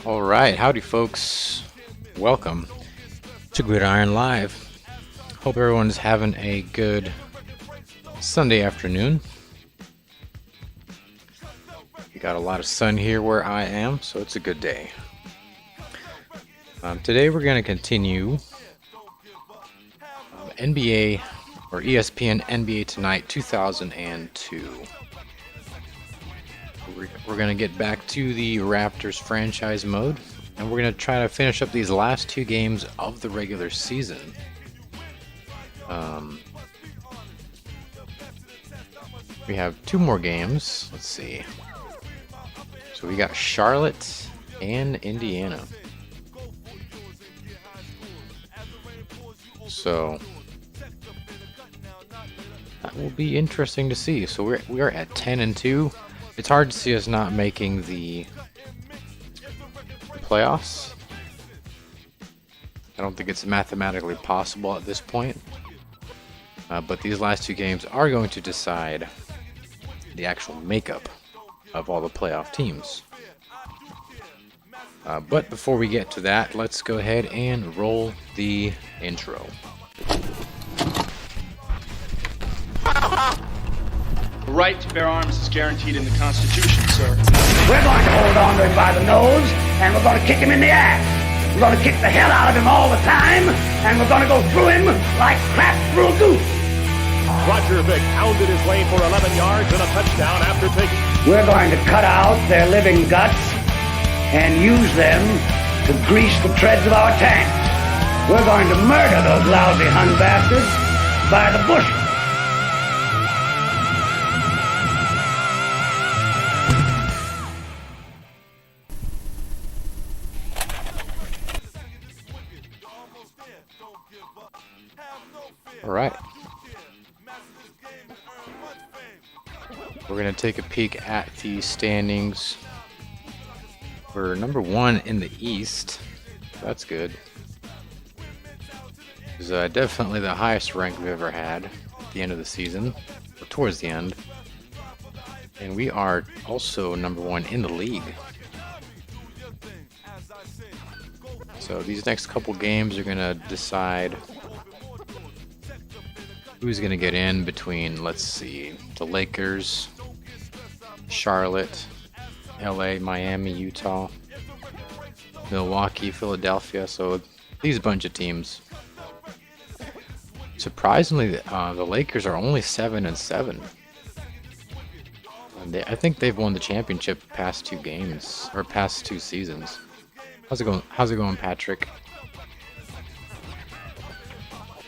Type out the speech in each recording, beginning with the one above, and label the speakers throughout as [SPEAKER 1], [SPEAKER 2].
[SPEAKER 1] All right, howdy, folks. Welcome to Gridiron Live. Hope everyone's having a good Sunday afternoon. We got a lot of sun here where I am, so it's a good day. Today we're going to continue NBA or ESPN NBA Tonight 2002. We're going to get back to the Raptors franchise mode, and we're going to try to finish up these last two games of the regular season. We have two more games. Let's see. So we got Charlotte and Indiana. So that will be interesting to see. So we are at 10-2. It's hard to see us not making the playoffs. I don't think it's mathematically possible at this point. But these last two games are going to decide the actual makeup of all the playoff teams. But before we get to that, let's go ahead and roll the intro.
[SPEAKER 2] The right to bear arms is guaranteed in the Constitution, sir.
[SPEAKER 3] We're going to hold on to him by the nose, and we're going to kick him in the ass. We're going to kick the hell out of him all the time, and we're going to go through him like crap through a goose.
[SPEAKER 4] Roger Vick pounded his way for 11 yards and a touchdown after taking...
[SPEAKER 3] We're going to cut out their living guts and use them to grease the treads of our tanks. We're going to murder those lousy Hun bastards by the bushel.
[SPEAKER 1] All right. We're going to take a peek at the standings. We're number one in the East. That's good. It's definitely the highest rank we've ever had at the end of the season, or towards the end. And we are also number one in the league. So these next couple games are going to decide who's going to get in between, let's see, the Lakers, Charlotte, LA, Miami, Utah, Milwaukee, Philadelphia. So these bunch of teams. Surprisingly, the Lakers are only 7-7. And I think they've won the championship the past two games, or past two seasons. How's it going, Patrick?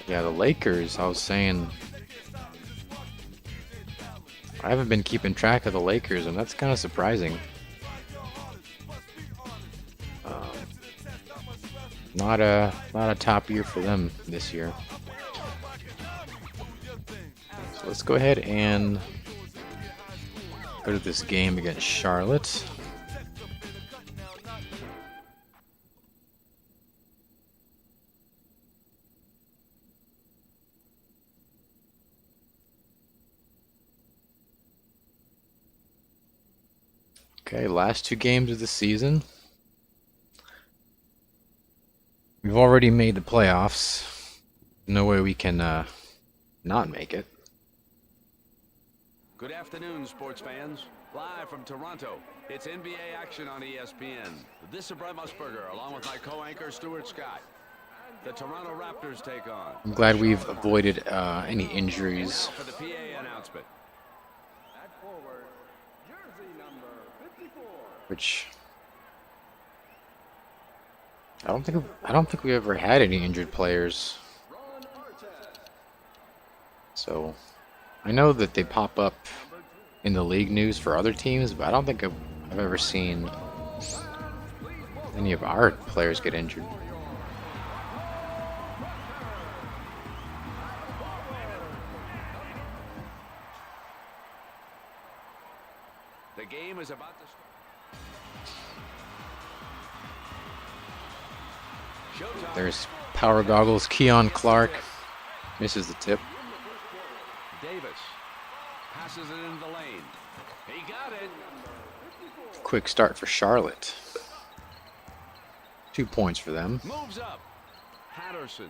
[SPEAKER 1] Yeah, the Lakers, I was saying, I haven't been keeping track of the Lakers, and that's kind of surprising. Not a top year for them this year. So let's go ahead and go to this game against Charlotte. Okay, last two games of the season. We've already made the playoffs. No way we can not make it.
[SPEAKER 5] Good afternoon, sports fans. Live from Toronto, it's NBA action on ESPN. This is Brett Musburger, along with my co-anchor, Stuart Scott. The Toronto Raptors take on...
[SPEAKER 1] I'm glad we've avoided any injuries.
[SPEAKER 5] For the PA announcement.
[SPEAKER 1] Which I don't think we ever had any injured players. So I know that they pop up in the league news for other teams, but I don't think I've ever seen any of our players get injured.
[SPEAKER 5] The game is about to start.
[SPEAKER 1] There's power goggles. Keon Clark misses the tip.
[SPEAKER 5] Davis passes it into the lane. He got it.
[SPEAKER 1] Quick start for Charlotte. 2 points for them.
[SPEAKER 5] Moves up. Patterson.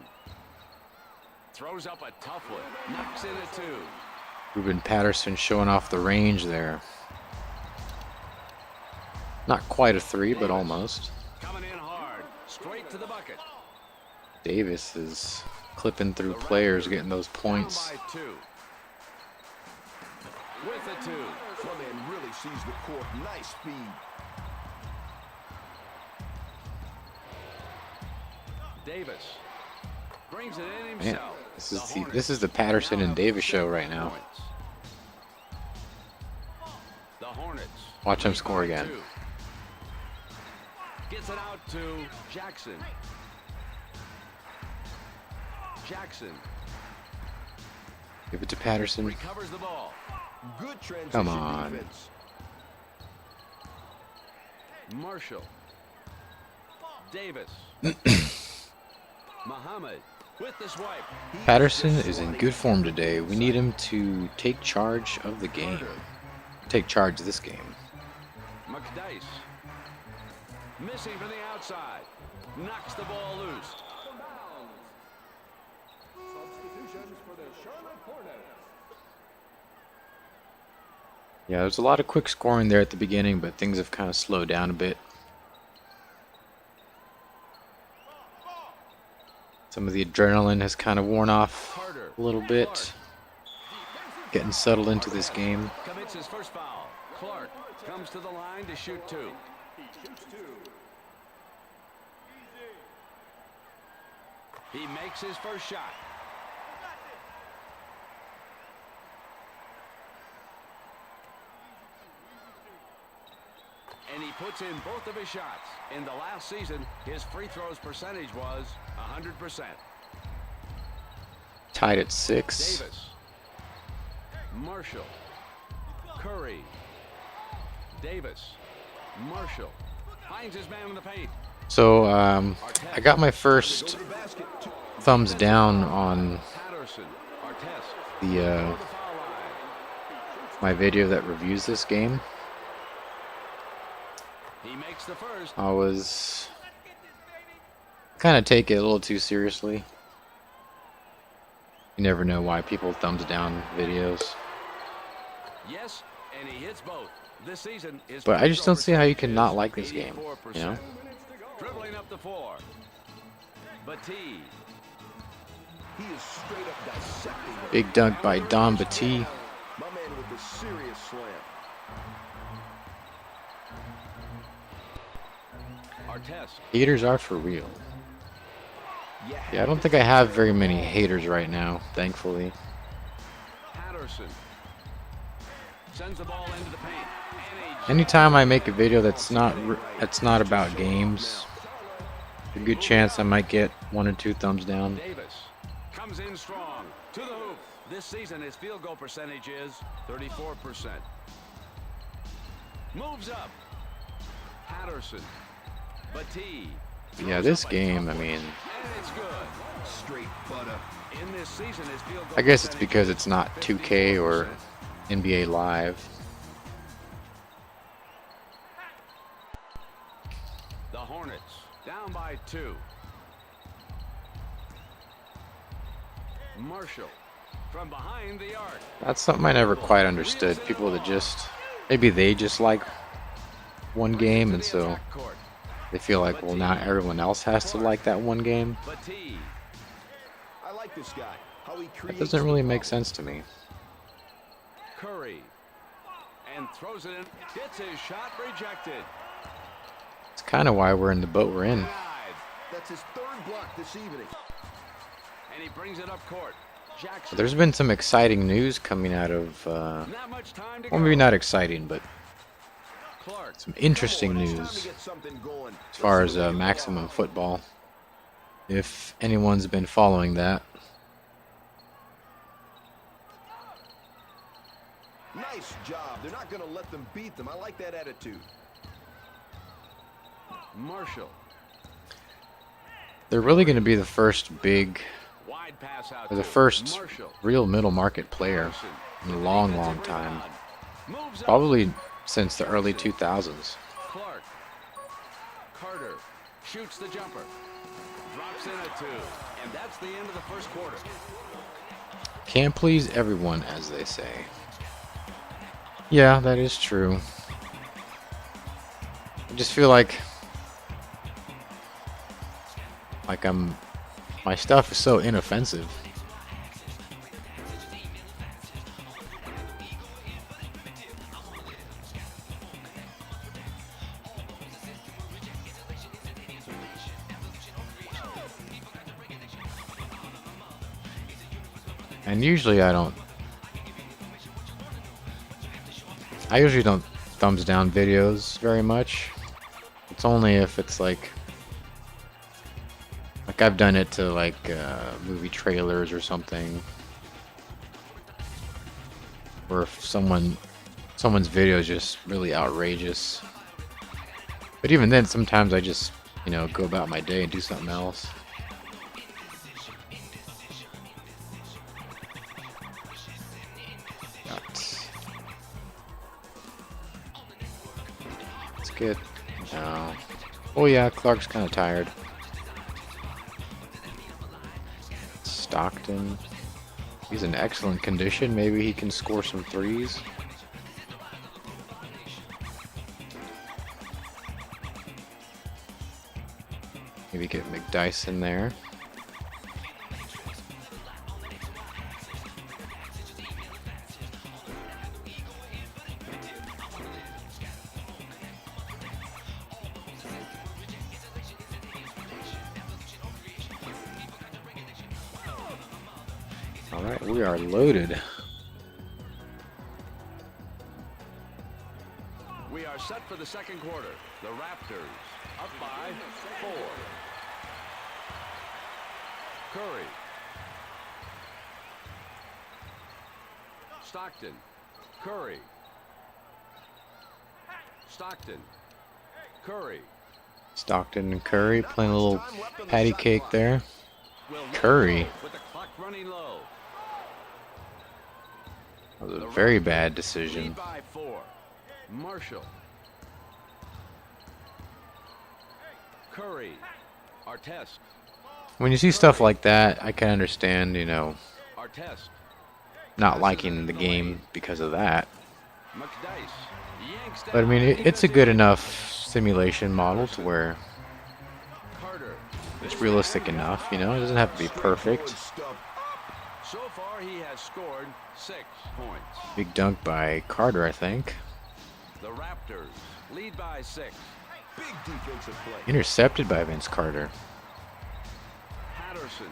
[SPEAKER 5] Throws up a tough one. Knocks in a 2.
[SPEAKER 1] Ruben Patterson showing off the range there. Not quite a 3, but almost.
[SPEAKER 5] Coming in hard. Straight to the bucket.
[SPEAKER 1] Davis is clipping through players, getting those points.
[SPEAKER 5] Down by 2. With a 2.
[SPEAKER 4] One man really sees the court. Nice speed.
[SPEAKER 5] Davis brings it in
[SPEAKER 1] Man,
[SPEAKER 5] himself.
[SPEAKER 1] this is the Patterson and Davis show right now.
[SPEAKER 5] The Hornets.
[SPEAKER 1] Watch him score again.
[SPEAKER 5] 2. Gets it out to Jackson. Jackson
[SPEAKER 1] Give it to Patterson.
[SPEAKER 5] recovers the ball.
[SPEAKER 4] Good transition
[SPEAKER 1] Come on.
[SPEAKER 4] defense.
[SPEAKER 5] Marshall. Davis. Muhammad with the swipe.
[SPEAKER 1] Patterson is in good form today. We need him to take charge of the game. Take charge of this game.
[SPEAKER 5] McDice. Missing from the outside. Knocks the ball loose.
[SPEAKER 1] Yeah, there's a lot of quick scoring there at the beginning, but things have kind of slowed down a bit. Some of the adrenaline has kind of worn off a little bit. Getting settled into this game.
[SPEAKER 5] Commits his first foul. Clark comes to the line to shoot 2. He makes his first shot. And he puts in both of his shots. In the last season, his free throws percentage was 100%.
[SPEAKER 1] Tied at 6.
[SPEAKER 5] Davis. Marshall. Curry. Davis. Marshall. Finds his man in the paint.
[SPEAKER 1] So I got my first thumbs down on
[SPEAKER 5] Patterson. Artest.
[SPEAKER 1] the
[SPEAKER 5] The foul line.
[SPEAKER 1] my video that reviews this game.
[SPEAKER 5] He makes the first.
[SPEAKER 1] I was kind of take it a little too seriously. You never know why people thumbs down videos.
[SPEAKER 5] Yes, and he hits both. This season is.
[SPEAKER 1] But I just don't see how you can not like this game, you know?
[SPEAKER 5] Dribbling up the floor. Batiste.
[SPEAKER 4] He is straight up dissecting it.
[SPEAKER 1] Big dunk by Don Batiste.
[SPEAKER 4] My man with the serious slam.
[SPEAKER 5] Artest.
[SPEAKER 1] Haters are for real. Yeah, I don't think I have very many haters right now, thankfully.
[SPEAKER 5] Patterson. Sends the ball into the paint.
[SPEAKER 1] Anytime I make a video that's not about games, a good chance I might get 1 or 2 thumbs down.
[SPEAKER 5] Davis comes in strong to the hoop. This season his field goal percentage is 34%. Moves up. Patterson. Batiste.
[SPEAKER 1] Yeah, this game, I mean,
[SPEAKER 5] And it's good.
[SPEAKER 4] Straight butter.
[SPEAKER 5] In this season his field goal
[SPEAKER 1] I guess it's
[SPEAKER 5] percentage
[SPEAKER 1] because
[SPEAKER 5] is
[SPEAKER 1] it's not 2K or
[SPEAKER 5] 54%.
[SPEAKER 1] NBA Live.
[SPEAKER 5] The Hornets down by 2. Marshall from behind the arc.
[SPEAKER 1] That's something I never quite understood. People that just, maybe they just like one game, and so they feel like, well, now everyone else has to like that one game.
[SPEAKER 5] Batiste.
[SPEAKER 4] I like this guy. How he
[SPEAKER 1] That
[SPEAKER 4] creates
[SPEAKER 1] doesn't really
[SPEAKER 4] the
[SPEAKER 1] make
[SPEAKER 4] ball.
[SPEAKER 1] sense to me.
[SPEAKER 5] Curry. And throws it in. Gets his shot rejected.
[SPEAKER 1] It's kind of why we're in the boat we're in.
[SPEAKER 5] Drive.
[SPEAKER 4] That's his 3rd block this evening.
[SPEAKER 5] And he brings it up court. Jackson.
[SPEAKER 1] There's been some exciting news coming out of,
[SPEAKER 5] Not much time to
[SPEAKER 1] well,
[SPEAKER 5] go.
[SPEAKER 1] maybe not exciting, but
[SPEAKER 5] Clark.
[SPEAKER 1] some interesting
[SPEAKER 4] Come on, it's time
[SPEAKER 1] news
[SPEAKER 4] to get something going.
[SPEAKER 1] as far as Maximum Football. If anyone's been following that.
[SPEAKER 4] Nice job. They're not going to let them beat them. I like that attitude.
[SPEAKER 5] Marshall.
[SPEAKER 1] They're really going to be the first big,
[SPEAKER 5] Wide pass out
[SPEAKER 1] or the
[SPEAKER 5] to
[SPEAKER 1] first
[SPEAKER 5] Marshall.
[SPEAKER 1] real middle market player
[SPEAKER 5] Patterson.
[SPEAKER 1] in a long, long time.
[SPEAKER 5] Moves up.
[SPEAKER 1] Probably since the early 2000s.
[SPEAKER 5] Clark. Carter. Shoots the jumper. Drops in a 2. And that's the end of the first quarter.
[SPEAKER 1] Can't please everyone, as they say. Yeah, that is true. I just feel like my stuff is so inoffensive. And usually I usually don't thumbs down videos very much. It's only if it's like I've done it to like movie trailers or something, or if someone's video is just really outrageous. But even then, sometimes I just go about my day and do something else. Let's get no. Oh yeah, Clark's kind of tired. Stockton. He's in excellent condition. Maybe he can score some threes. Maybe get McDyess in there. Alright, we are loaded.
[SPEAKER 5] We are set for the second quarter. The Raptors up by 4. Curry. Stockton. Curry. Stockton. Curry.
[SPEAKER 1] Stockton and Curry playing a little patty cake there. Curry.
[SPEAKER 5] With the clock running low.
[SPEAKER 1] That was a very bad decision.
[SPEAKER 5] Lead by 4. Marshall. Curry. Artest.
[SPEAKER 1] When you see stuff like that, I can understand,
[SPEAKER 5] Artest.
[SPEAKER 1] not liking the game because of that.
[SPEAKER 5] McDyess. Yanks
[SPEAKER 1] But I
[SPEAKER 5] down.
[SPEAKER 1] mean, it's a good enough simulation model to where
[SPEAKER 5] Carter.
[SPEAKER 1] it's realistic enough, It doesn't have to be perfect.
[SPEAKER 5] So far he has scored 6 points.
[SPEAKER 1] Big dunk by Carter, I think.
[SPEAKER 5] The Raptors lead by 6.
[SPEAKER 4] Big defensive play.
[SPEAKER 1] Intercepted by Vince Carter.
[SPEAKER 5] Patterson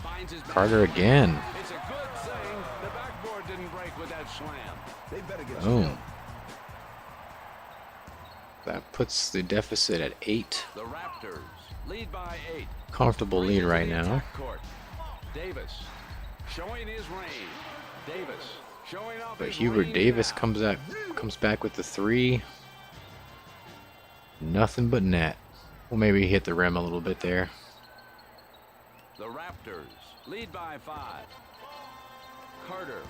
[SPEAKER 5] finds his
[SPEAKER 1] Carter again.
[SPEAKER 5] It's a good thing the backboard didn't break with that slam.
[SPEAKER 4] They better get
[SPEAKER 1] Boom. That puts the deficit at 8.
[SPEAKER 5] The Raptors lead by 8.
[SPEAKER 1] Comfortable lead right now.
[SPEAKER 5] Court. Davis showing his range. Davis showing off
[SPEAKER 1] But
[SPEAKER 5] his
[SPEAKER 1] Hubert
[SPEAKER 5] range
[SPEAKER 1] Davis
[SPEAKER 5] now.
[SPEAKER 1] comes back with the 3. Nothing but net. Well, maybe he hit the rim a little bit there.
[SPEAKER 5] The Raptors lead by 5. Carter.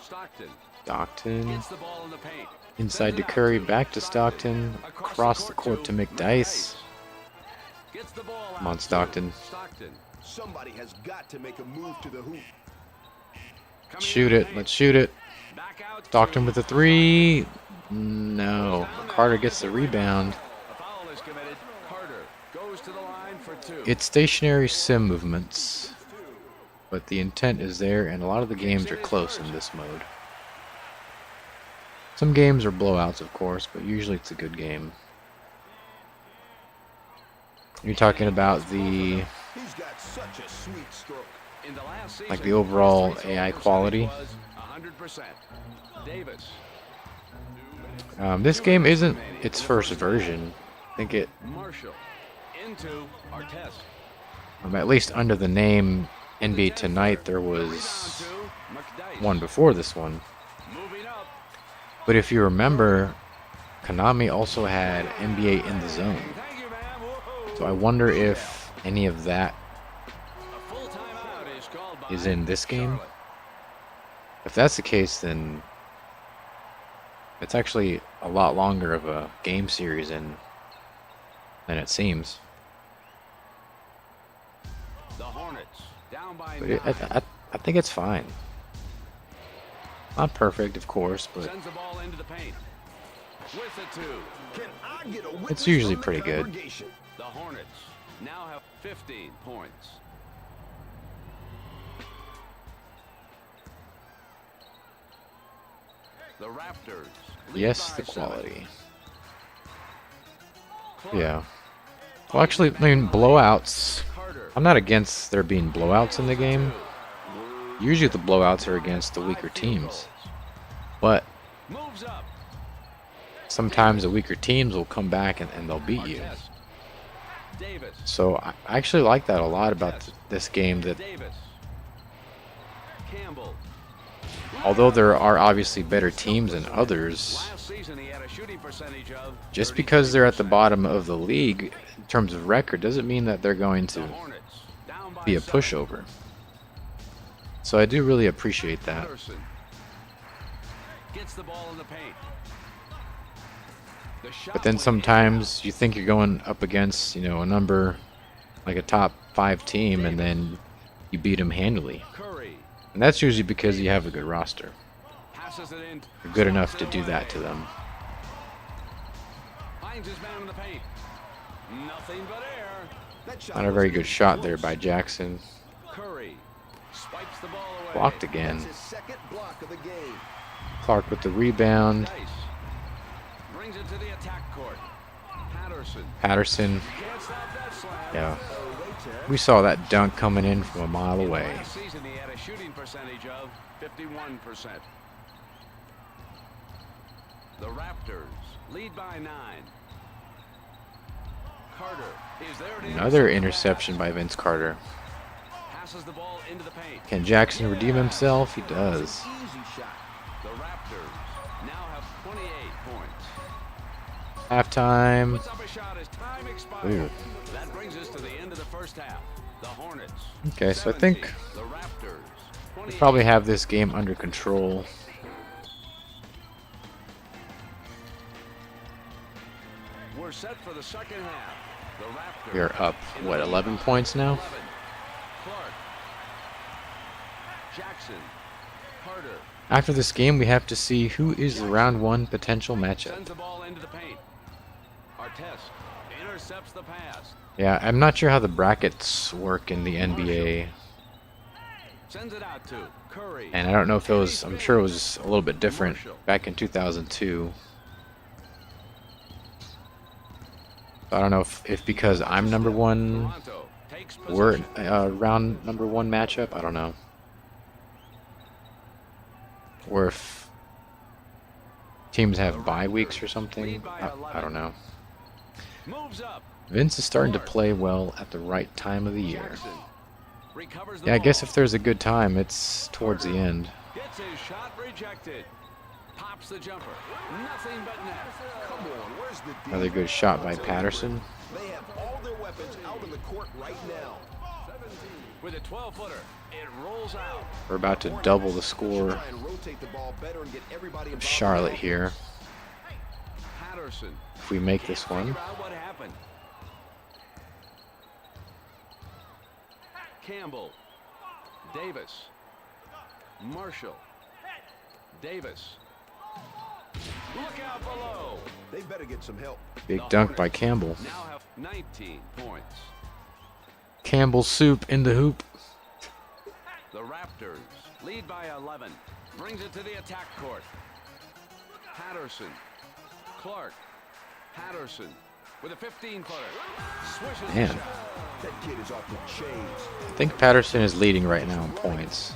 [SPEAKER 5] Stockton
[SPEAKER 1] Stockton.
[SPEAKER 5] gets the ball in the paint.
[SPEAKER 1] Inside to
[SPEAKER 5] Sends it out
[SPEAKER 1] Curry, back to Stockton.
[SPEAKER 5] Across
[SPEAKER 1] Across the court to McDyess.
[SPEAKER 5] Gets the ball
[SPEAKER 1] Come
[SPEAKER 5] out
[SPEAKER 1] on,
[SPEAKER 5] to
[SPEAKER 1] Stockton.
[SPEAKER 5] Stockton.
[SPEAKER 4] Somebody has got to make a move to the hoop.
[SPEAKER 5] Coming
[SPEAKER 1] Shoot
[SPEAKER 5] in the
[SPEAKER 1] it.
[SPEAKER 5] paint.
[SPEAKER 1] Let's shoot it.
[SPEAKER 5] Back out
[SPEAKER 1] Stockton
[SPEAKER 5] to
[SPEAKER 1] with the 3. No. Carter gets the rebound.
[SPEAKER 5] A foul is committed. Carter goes to the line for 2.
[SPEAKER 1] It's stationary sim movements, but the intent is there, and a lot of the games are close in this mode. Some games are blowouts, of course, but usually it's a good game. You're talking about the
[SPEAKER 4] He's got such a sweet stroke.
[SPEAKER 5] In the last season,
[SPEAKER 1] like the overall
[SPEAKER 5] his free throw
[SPEAKER 1] AI
[SPEAKER 5] percentage
[SPEAKER 1] quality.
[SPEAKER 5] was 100%. Davis.
[SPEAKER 1] This game isn't its first version. I think it,
[SPEAKER 5] Marshall into Artest.
[SPEAKER 1] at least under the name NBA Tonight, there was
[SPEAKER 5] Rebound to McDyess.
[SPEAKER 1] one before this one.
[SPEAKER 5] Moving up.
[SPEAKER 1] But if you remember, Konami also had NBA in the Zone.
[SPEAKER 5] Thank you, ma'am. Whoa.
[SPEAKER 1] So I wonder if any of that
[SPEAKER 5] A full timeout is called by
[SPEAKER 1] is in this game.
[SPEAKER 5] Charlotte.
[SPEAKER 1] If that's the case, then It's actually a lot longer of a game series than it seems.
[SPEAKER 5] The Hornets down by
[SPEAKER 1] But
[SPEAKER 5] 9.
[SPEAKER 1] I think it's fine. Not perfect, of course, but
[SPEAKER 5] Sends the ball into the paint. With the 2.
[SPEAKER 4] Can I get a witness
[SPEAKER 1] it's usually
[SPEAKER 4] from the
[SPEAKER 1] pretty good.
[SPEAKER 4] congregation?
[SPEAKER 5] The Hornets now have 15 points. The Raptors. lead
[SPEAKER 1] Yes,
[SPEAKER 5] by
[SPEAKER 1] the
[SPEAKER 5] 7.
[SPEAKER 1] quality.
[SPEAKER 5] Clark,
[SPEAKER 1] Yeah. Well, actually, I mean, blowouts.
[SPEAKER 5] Carter.
[SPEAKER 1] I'm not against there being blowouts in the game. Usually the blowouts are against the weaker teams. But
[SPEAKER 5] Moves up.
[SPEAKER 1] sometimes the weaker teams will come back and they'll beat you.
[SPEAKER 5] Artest. Davis.
[SPEAKER 1] So I actually like that a lot about this game, that
[SPEAKER 5] Davis. Campbell.
[SPEAKER 1] although there are obviously better teams than others,
[SPEAKER 5] Last season he had a shooting percentage of
[SPEAKER 1] just because they're at the
[SPEAKER 5] 33%.
[SPEAKER 1] bottom of the league in terms of record doesn't mean that they're going
[SPEAKER 5] The
[SPEAKER 1] to
[SPEAKER 5] Hornets down by
[SPEAKER 1] be a
[SPEAKER 5] 7.
[SPEAKER 1] pushover. So I do really appreciate that.
[SPEAKER 5] Patterson gets the ball in the paint. The shot
[SPEAKER 1] But then
[SPEAKER 5] went
[SPEAKER 1] sometimes you think you're going up against, a number like a top 5 team, and then you beat them handily.
[SPEAKER 5] in. Curry
[SPEAKER 1] And that's usually because you have a good roster.
[SPEAKER 5] passes it in.
[SPEAKER 1] You're good enough to
[SPEAKER 5] Stops it
[SPEAKER 1] do that
[SPEAKER 5] away.
[SPEAKER 1] to them.
[SPEAKER 5] Finds his man in the paint. Nothing but air.
[SPEAKER 4] That shot
[SPEAKER 1] Not a very
[SPEAKER 4] wasn't
[SPEAKER 1] good
[SPEAKER 4] even
[SPEAKER 1] shot there
[SPEAKER 4] close.
[SPEAKER 1] by Jackson.
[SPEAKER 5] Swipes the ball away.
[SPEAKER 1] Blocked again.
[SPEAKER 4] That's his second block of the game.
[SPEAKER 1] Clark with the rebound.
[SPEAKER 5] Dice brings it to the attack court.
[SPEAKER 1] Patterson.
[SPEAKER 5] Can't stop that slam.
[SPEAKER 1] Yeah. We saw that dunk coming in from a mile away.
[SPEAKER 5] Last season he had a shooting percentage of 51%. The Raptors lead by 9. Carter is there to
[SPEAKER 1] Another
[SPEAKER 5] intercept the
[SPEAKER 1] interception by Vince Carter.
[SPEAKER 5] pass. Passes the ball into the paint.
[SPEAKER 1] Can Jackson redeem himself? He does.
[SPEAKER 4] Easy shot.
[SPEAKER 5] The Raptors now have 28 points.
[SPEAKER 1] Halftime.
[SPEAKER 5] Puts up a shot as time expires.
[SPEAKER 1] Ooh.
[SPEAKER 5] That brings us to the end of the first half. The Hornets.
[SPEAKER 1] Okay, so I
[SPEAKER 5] 17.
[SPEAKER 1] think
[SPEAKER 5] The Raptors.
[SPEAKER 1] we
[SPEAKER 5] 28.
[SPEAKER 1] probably have this game under control.
[SPEAKER 5] We're set for the second half. The Raptors.
[SPEAKER 1] We are up,
[SPEAKER 5] in
[SPEAKER 1] what,
[SPEAKER 5] the
[SPEAKER 1] 11
[SPEAKER 5] lead by
[SPEAKER 1] points now?
[SPEAKER 5] 11. Clark. Jackson. Carter.
[SPEAKER 1] After this game, we have to see who is the round 1 potential matchup.
[SPEAKER 5] Sends the ball into the paint. Artest intercepts the pass.
[SPEAKER 1] Yeah, I'm not sure how the brackets work in the NBA.
[SPEAKER 5] Sends it out to Curry.
[SPEAKER 1] And I don't know if it was, I'm sure it was a little bit different back in 2002. I don't know if because I'm number 1,
[SPEAKER 5] Toronto takes
[SPEAKER 1] we're
[SPEAKER 5] possession.
[SPEAKER 1] round number 1 matchup. I don't know. Or if teams have bye weeks or something. I don't know.
[SPEAKER 5] Moves up.
[SPEAKER 1] Vince is starting to play well at the right time of the year.
[SPEAKER 5] Jackson recovers the
[SPEAKER 1] Yeah, I guess
[SPEAKER 5] ball.
[SPEAKER 1] if there's a good time, it's towards the end.
[SPEAKER 5] Gets his shot rejected. Pops the jumper. Nothing but net.
[SPEAKER 4] Come on, where's the deal?
[SPEAKER 1] Another good shot by Patterson.
[SPEAKER 4] They have all their weapons out on the court right now.
[SPEAKER 5] With a 12-footer, it rolls out.
[SPEAKER 1] We're about to double the score
[SPEAKER 4] Try and rotate the ball better and get everybody
[SPEAKER 1] of
[SPEAKER 4] involved.
[SPEAKER 1] Charlotte here
[SPEAKER 5] Patterson.
[SPEAKER 1] if we make this one.
[SPEAKER 5] Figure out what happened. Campbell. Davis. Marshall. Davis. Look out below.
[SPEAKER 4] They better get some help.
[SPEAKER 1] Big dunk by Campbell.
[SPEAKER 5] Now have 19 points.
[SPEAKER 1] Campbell soup in the hoop.
[SPEAKER 5] The Raptors lead by 11. Brings it to the attack court. Patterson. Clark. Patterson with a 15-footer. Swishes
[SPEAKER 1] Man.
[SPEAKER 5] the shot.
[SPEAKER 4] That kid is off the chains.
[SPEAKER 1] I think Patterson is leading right now in points.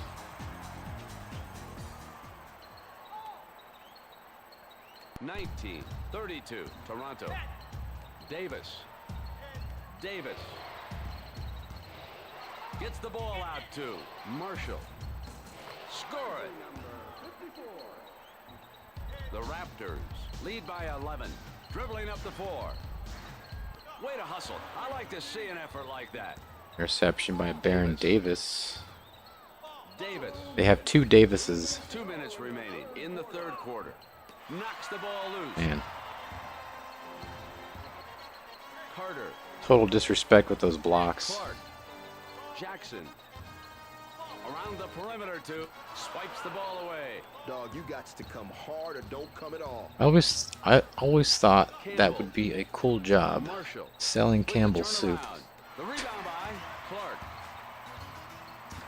[SPEAKER 5] $19-32, Toronto. Davis. Davis. Gets the ball out to Marshall. Score it. The Raptors lead by 11. Dribbling up the floor. Way to hustle. I like to see an effort like that.
[SPEAKER 1] Interception by Baron Davis.
[SPEAKER 5] Davis.
[SPEAKER 1] They have 2 Davises.
[SPEAKER 5] 2 minutes remaining in the third quarter. knocks the ball loose.
[SPEAKER 1] Man,
[SPEAKER 5] Carter,
[SPEAKER 1] total disrespect with those blocks.
[SPEAKER 5] Clark, Jackson. Around the perimeter too. Swipes the ball away.
[SPEAKER 6] Dog, you got to come hard or don't come at all.
[SPEAKER 1] I always thought that would be a cool job,
[SPEAKER 5] Marshall.
[SPEAKER 1] selling
[SPEAKER 5] with the
[SPEAKER 1] Campbell's soup.
[SPEAKER 5] turnaround. The rebound by Clark.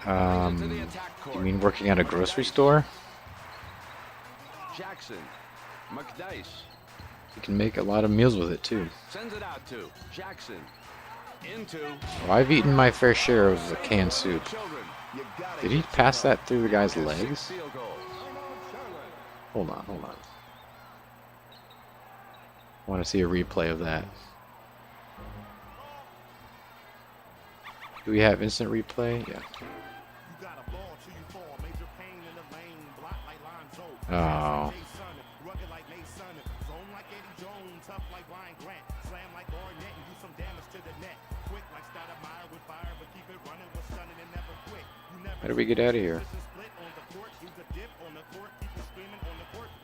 [SPEAKER 5] Brings it to the attack
[SPEAKER 1] You
[SPEAKER 5] court.
[SPEAKER 1] mean working at a grocery store?
[SPEAKER 5] Jackson. McDice.
[SPEAKER 1] You can make a lot of meals with it too.
[SPEAKER 5] Sends it out to Jackson. Into
[SPEAKER 1] Well, I've eaten my fair share of the canned soup.
[SPEAKER 5] children.
[SPEAKER 6] You gotta
[SPEAKER 1] Did he pass that through the guy's legs?
[SPEAKER 5] Field goals.
[SPEAKER 1] Hold on. I want to see a replay of that. Do we have instant replay? Yeah. Oh. How do we get out of here?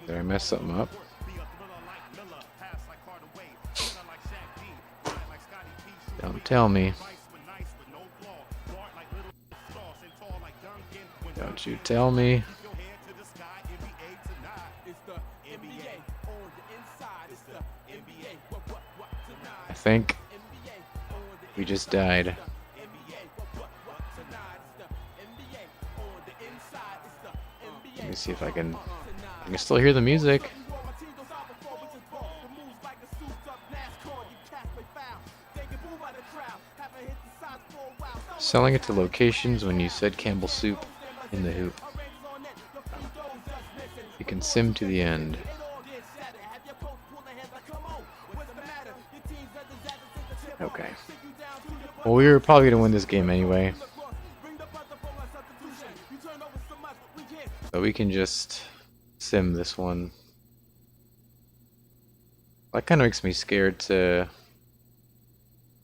[SPEAKER 1] Did I mess something up? Don't tell me. Don't you tell me. I think we just died. Let me see if I can still hear the music. Selling it to locations when you said Campbell soup in the hoop. You can sim to the end. Okay. Well, we were probably going to win this game anyway. So we can just sim this one. That kind of makes me scared to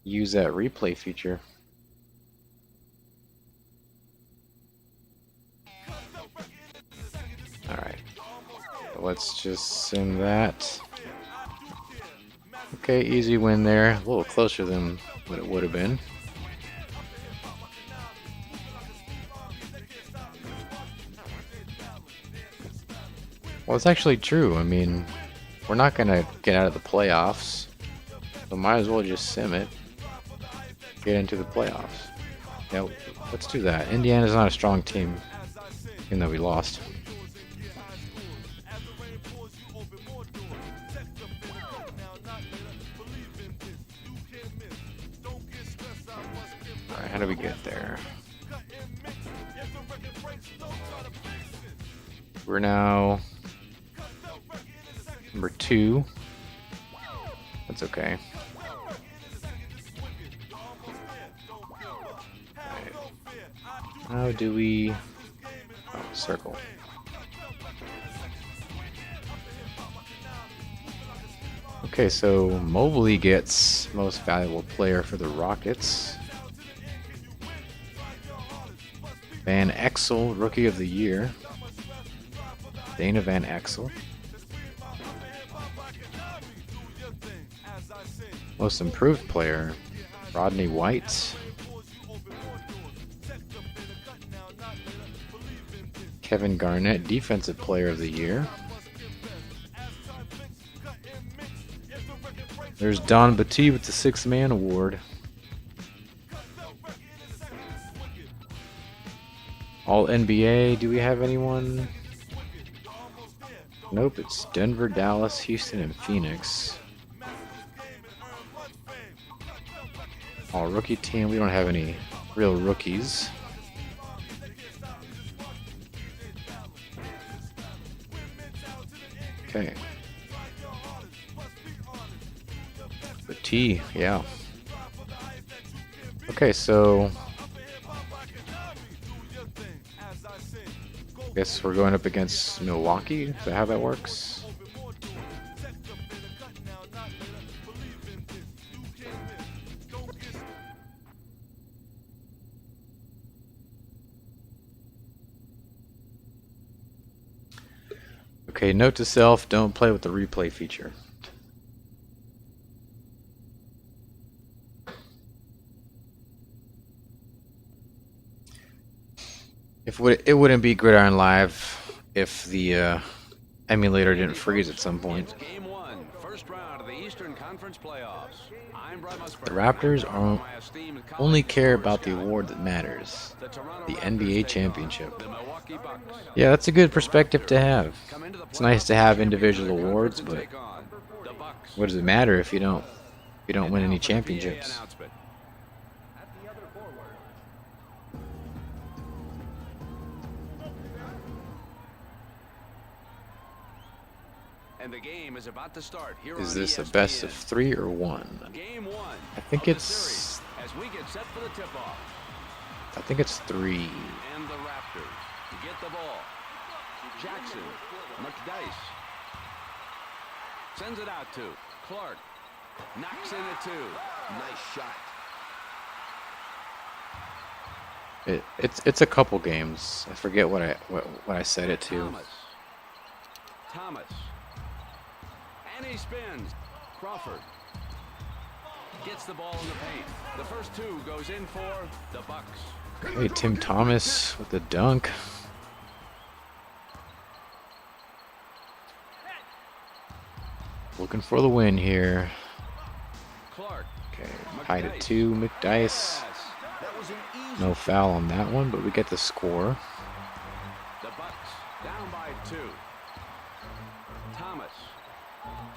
[SPEAKER 1] use that replay feature. Alright. Let's just sim that. Okay, easy win there. A little closer than what it would have been. Well, it's actually true. I mean, we're not going to get out of the playoffs, so might as well just sim it. Get into the playoffs. Yeah, let's do that. Indiana's not a strong team, even though we lost. Alright, how do we get there? We're now number 2. That's okay. Right. How do we... Oh, circle. Okay, so Mobley gets most valuable player for the Rockets. Van Exel, Rookie of the Year. Dana Van Exel. Most Improved Player, Rodney White. Kevin Garnett, Defensive Player of the Year. There's Don Battie with the 6th Man Award. All NBA, do we have anyone? Nope, it's Denver, Dallas, Houston, and Phoenix. All rookie team, we don't have any real rookies. Okay. The T, yeah. Okay, so guess we're going up against Milwaukee. Is that how that works? Okay, note to self, don't play with the replay feature. It wouldn't be Gridiron Live if the emulator didn't freeze at some point.
[SPEAKER 5] It's game one, first round of the Eastern Conference playoffs. I'm Brett Musburger.
[SPEAKER 1] The Raptors
[SPEAKER 5] My esteemed colleague,
[SPEAKER 1] only care
[SPEAKER 5] Stuart
[SPEAKER 1] about the
[SPEAKER 5] Scott.
[SPEAKER 1] award that matters,
[SPEAKER 5] The Toronto
[SPEAKER 1] the
[SPEAKER 5] Raptors
[SPEAKER 1] NBA
[SPEAKER 5] take on
[SPEAKER 1] championship.
[SPEAKER 5] the Milwaukee Bucks.
[SPEAKER 1] Yeah, that's a good perspective to have.
[SPEAKER 5] Come into the
[SPEAKER 1] It's nice to
[SPEAKER 5] playoffs
[SPEAKER 1] have
[SPEAKER 5] champions
[SPEAKER 1] individual
[SPEAKER 5] of the
[SPEAKER 1] awards,
[SPEAKER 5] conference
[SPEAKER 1] but
[SPEAKER 5] and take on the Bucks.
[SPEAKER 1] what does it matter if you don't
[SPEAKER 5] And
[SPEAKER 1] win
[SPEAKER 5] now
[SPEAKER 1] any
[SPEAKER 5] for the PA
[SPEAKER 1] championships?
[SPEAKER 5] announcement. And the game is about to start here
[SPEAKER 1] Is
[SPEAKER 5] on
[SPEAKER 1] this a
[SPEAKER 5] ESPN.
[SPEAKER 1] best of 3 or 1?
[SPEAKER 5] Game one.
[SPEAKER 1] I think
[SPEAKER 5] of the
[SPEAKER 1] it's-
[SPEAKER 5] series as we get set for the tip-off.
[SPEAKER 1] I think it's 3.
[SPEAKER 5] And the Raptors get the ball. Jackson, McDice sends it out to Clark. Knocks in at 2.
[SPEAKER 6] Nice shot.
[SPEAKER 1] It's a couple games. I forget what I set it to.
[SPEAKER 5] Thomas. And he spins. Crawford gets the ball in the paint. The first 2 goes in for the Bucks.
[SPEAKER 1] Okay, Tim Thomas with the dunk. Looking for the win here.
[SPEAKER 5] Clark.
[SPEAKER 1] Okay, tied at 2. McDice.
[SPEAKER 6] That was an easy.
[SPEAKER 1] No foul on that one, but we get the score.
[SPEAKER 5] The Bucks down by 2. Thomas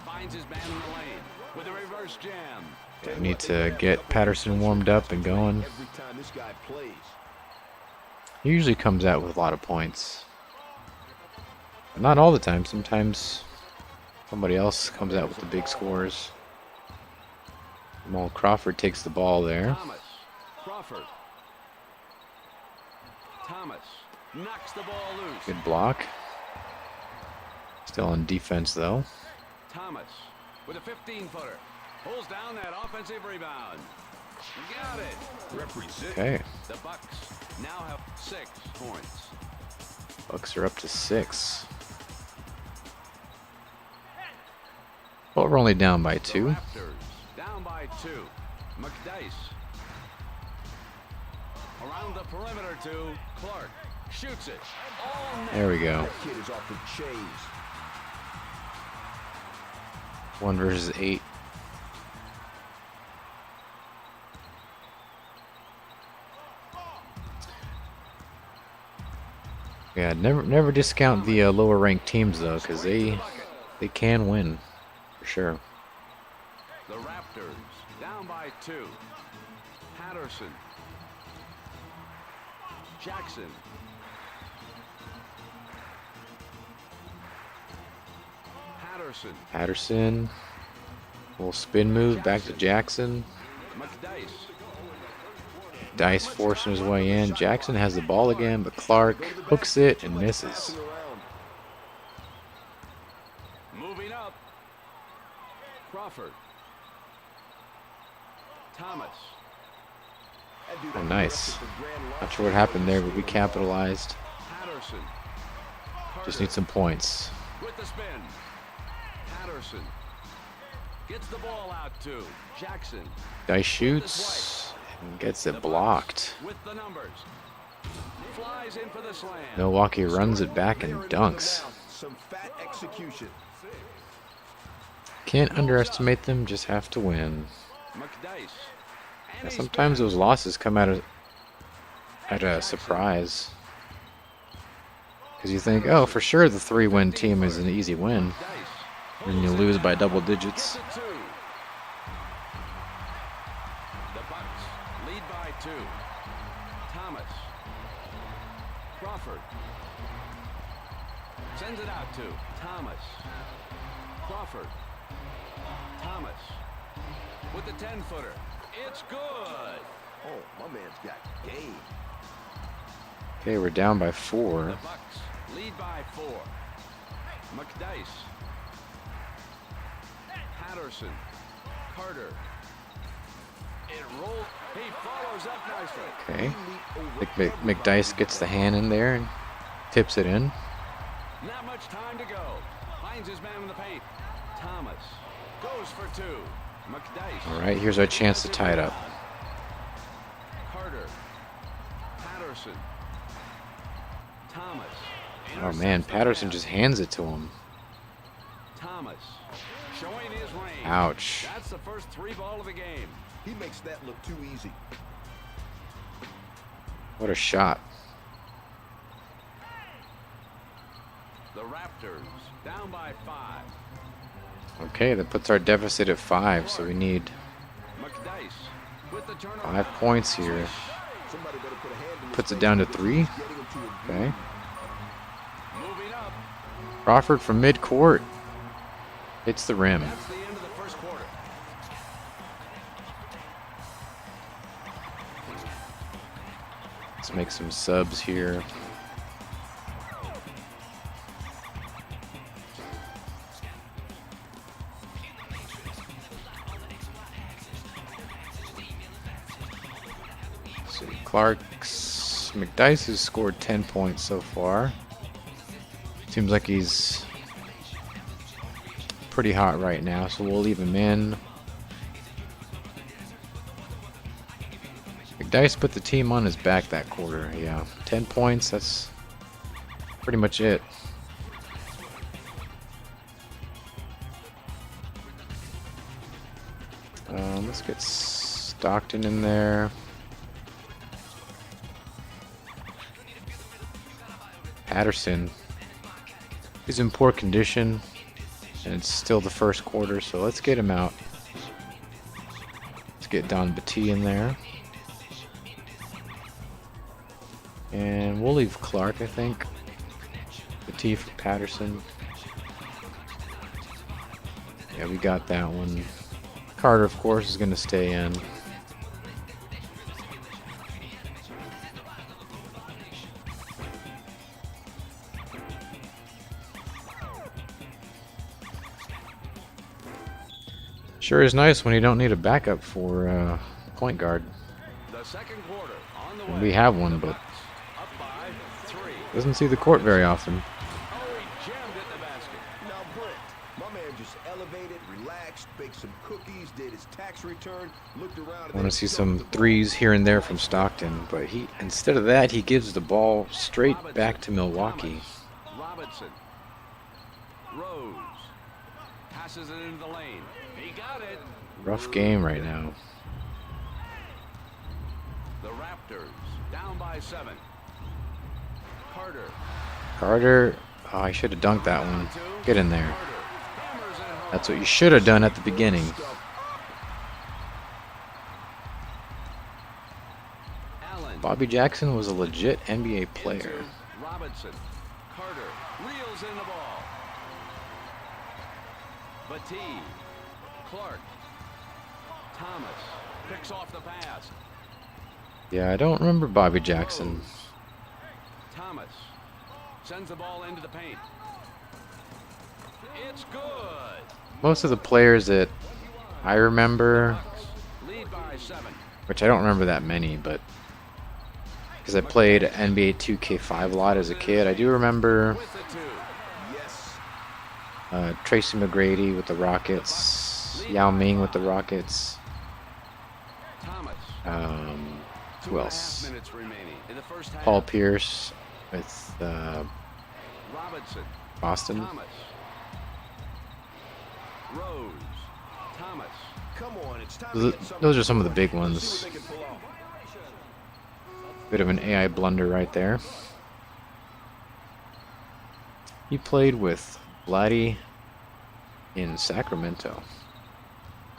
[SPEAKER 5] finds his man in the lane with a reverse jam.
[SPEAKER 1] We need to get Patterson warmed up and going.
[SPEAKER 6] Every time this guy plays.
[SPEAKER 1] He usually comes out with a lot of points. But not all the time. Sometimes somebody else comes out with the big scores. Jamal Crawford takes the ball there.
[SPEAKER 5] Thomas. Crawford. Thomas knocks the ball loose.
[SPEAKER 1] Good block. Still on defense though.
[SPEAKER 5] Thomas with a 15-footer. Pulls down that offensive rebound. Got it.
[SPEAKER 6] Represent.
[SPEAKER 1] Okay.
[SPEAKER 5] The Bucks now have 6 points.
[SPEAKER 1] Bucks are up to 6. But we're only down by 2.
[SPEAKER 5] The Raptors down by 2. McDice. Around the perimeter to Clark. Shoots it. All net.
[SPEAKER 1] There we go.
[SPEAKER 6] That kid is off the chains.
[SPEAKER 1] 1 versus 8. Yeah, never discount the lower ranked teams though, because they can win for sure.
[SPEAKER 5] The Raptors down by 2. Patterson. Jackson.
[SPEAKER 1] Patterson, little spin move back to Jackson.
[SPEAKER 5] McDice.
[SPEAKER 1] Dice forcing his way in. Jackson has the ball again, but Clark hooks it and misses.
[SPEAKER 5] Moving up. Crawford. Thomas.
[SPEAKER 1] Oh, nice. Not sure what happened there, but we capitalized.
[SPEAKER 5] Patterson.
[SPEAKER 1] Just need some points.
[SPEAKER 5] With the spin. Patterson. Gets the ball out to Jackson.
[SPEAKER 1] Dice shoots and gets it blocked.
[SPEAKER 5] With the numbers. Flies in for the slam.
[SPEAKER 1] Milwaukee runs it back and dunks.
[SPEAKER 6] Some fat execution.
[SPEAKER 1] Can't underestimate them, just have to win.
[SPEAKER 5] McDice.
[SPEAKER 1] Yeah, sometimes those losses come at a surprise. Because you think, oh, for sure the 3-win team is an easy win. And you lose by double digits.
[SPEAKER 5] The Bucks lead by 2. Thomas. Crawford. Sends it out to Thomas. Crawford. Thomas. With the 10-footer. It's good.
[SPEAKER 6] Oh, my man's got game.
[SPEAKER 1] Okay, we're down by 4.
[SPEAKER 5] The Bucks lead by 4. McDice. Patterson. Carter. It rolls. He follows up nicely.
[SPEAKER 1] Okay. McDice gets the hand in there and tips it in.
[SPEAKER 5] Not much time to go. Finds his man in the paint. Thomas goes for two. McDyess.
[SPEAKER 1] All right, here's our chance to tie it up.
[SPEAKER 5] Carter. Patterson. Thomas.
[SPEAKER 1] Oh man, Patterson just hands it to him.
[SPEAKER 5] Thomas. Showing his range.
[SPEAKER 1] Ouch.
[SPEAKER 5] That's the first three ball of the game.
[SPEAKER 6] He makes that look too easy.
[SPEAKER 1] What a shot.
[SPEAKER 5] The Raptors down by 5.
[SPEAKER 1] Okay, that puts our deficit at 5, so we need
[SPEAKER 5] McDyess with the turnover.
[SPEAKER 1] 5 points here.
[SPEAKER 6] Somebody better put a hand in his
[SPEAKER 1] Puts it
[SPEAKER 6] face.
[SPEAKER 1] down to 3.
[SPEAKER 6] Getting him to agree.
[SPEAKER 1] Okay.
[SPEAKER 5] Moving up.
[SPEAKER 1] Crawford from mid-court. Hits the rim.
[SPEAKER 5] That's the end of the first quarter.
[SPEAKER 1] Let's make some subs here. So McDyess has scored 10 points so far. Seems like he's pretty hot right now, so we'll leave him in. McDyess put the team on his back that quarter. Yeah, 10 points, that's pretty much it. Let's get Stockton in there. Patterson. He's in poor condition, and it's still the first quarter, so let's get him out. Let's get Don Batty in there. And we'll leave Clark, I think. Batty for Patterson. Yeah, we got that one. Carter, of course, is going to stay in. Sure is nice when you don't need a backup for point guard.
[SPEAKER 5] The second quarter on the
[SPEAKER 1] And
[SPEAKER 5] way.
[SPEAKER 1] we have one, but
[SPEAKER 5] Up by 3.
[SPEAKER 1] doesn't see the court very often.
[SPEAKER 5] Oh, he jammed it in the basket.
[SPEAKER 6] Now, Brent, my man just elevated, relaxed, baked some cookies, did his tax return, looked around.
[SPEAKER 1] I want to see some threes here and there from Stockton, but he instead of that he gives the ball straight back to Milwaukee.
[SPEAKER 5] Robinson. Rose. Passes it into the lane. He got it.
[SPEAKER 1] Rough game right now.
[SPEAKER 5] The Raptors down by 7. Carter.
[SPEAKER 1] Carter, oh, I should have dunked that one. Get in there.
[SPEAKER 5] Carter hammers it home.
[SPEAKER 1] That's what you should have done at the beginning.
[SPEAKER 5] Allen.
[SPEAKER 1] Bobby Jackson was a legit NBA player.
[SPEAKER 5] Into Robinson. Carter reels in the ball. Batty. Clark. Thomas picks off the pass.
[SPEAKER 1] Yeah, I don't remember Bobby Jackson.
[SPEAKER 5] Thomas sends the ball into the paint. It's good.
[SPEAKER 1] Most of the players that I remember,
[SPEAKER 5] Lead by 7.
[SPEAKER 1] which I don't remember that many, but because I played NBA 2K5 a lot as a kid, I do remember
[SPEAKER 5] With the 2.
[SPEAKER 6] Yes.
[SPEAKER 1] Tracy McGrady with the Rockets, Yao Ming with the Rockets.
[SPEAKER 5] Thomas.
[SPEAKER 1] Who
[SPEAKER 5] 2.5
[SPEAKER 1] else?
[SPEAKER 5] minutes remaining in the first half.
[SPEAKER 1] Paul Pierce with
[SPEAKER 5] Robinson.
[SPEAKER 1] Boston.
[SPEAKER 5] Thomas. Rose. Thomas.
[SPEAKER 6] Come on, it's time to
[SPEAKER 1] Those
[SPEAKER 6] get something
[SPEAKER 1] those are some of the big
[SPEAKER 6] Let's
[SPEAKER 1] ones.
[SPEAKER 6] see what they can pull off.
[SPEAKER 1] Bit of an AI blunder right there. He played with Vladdy in Sacramento.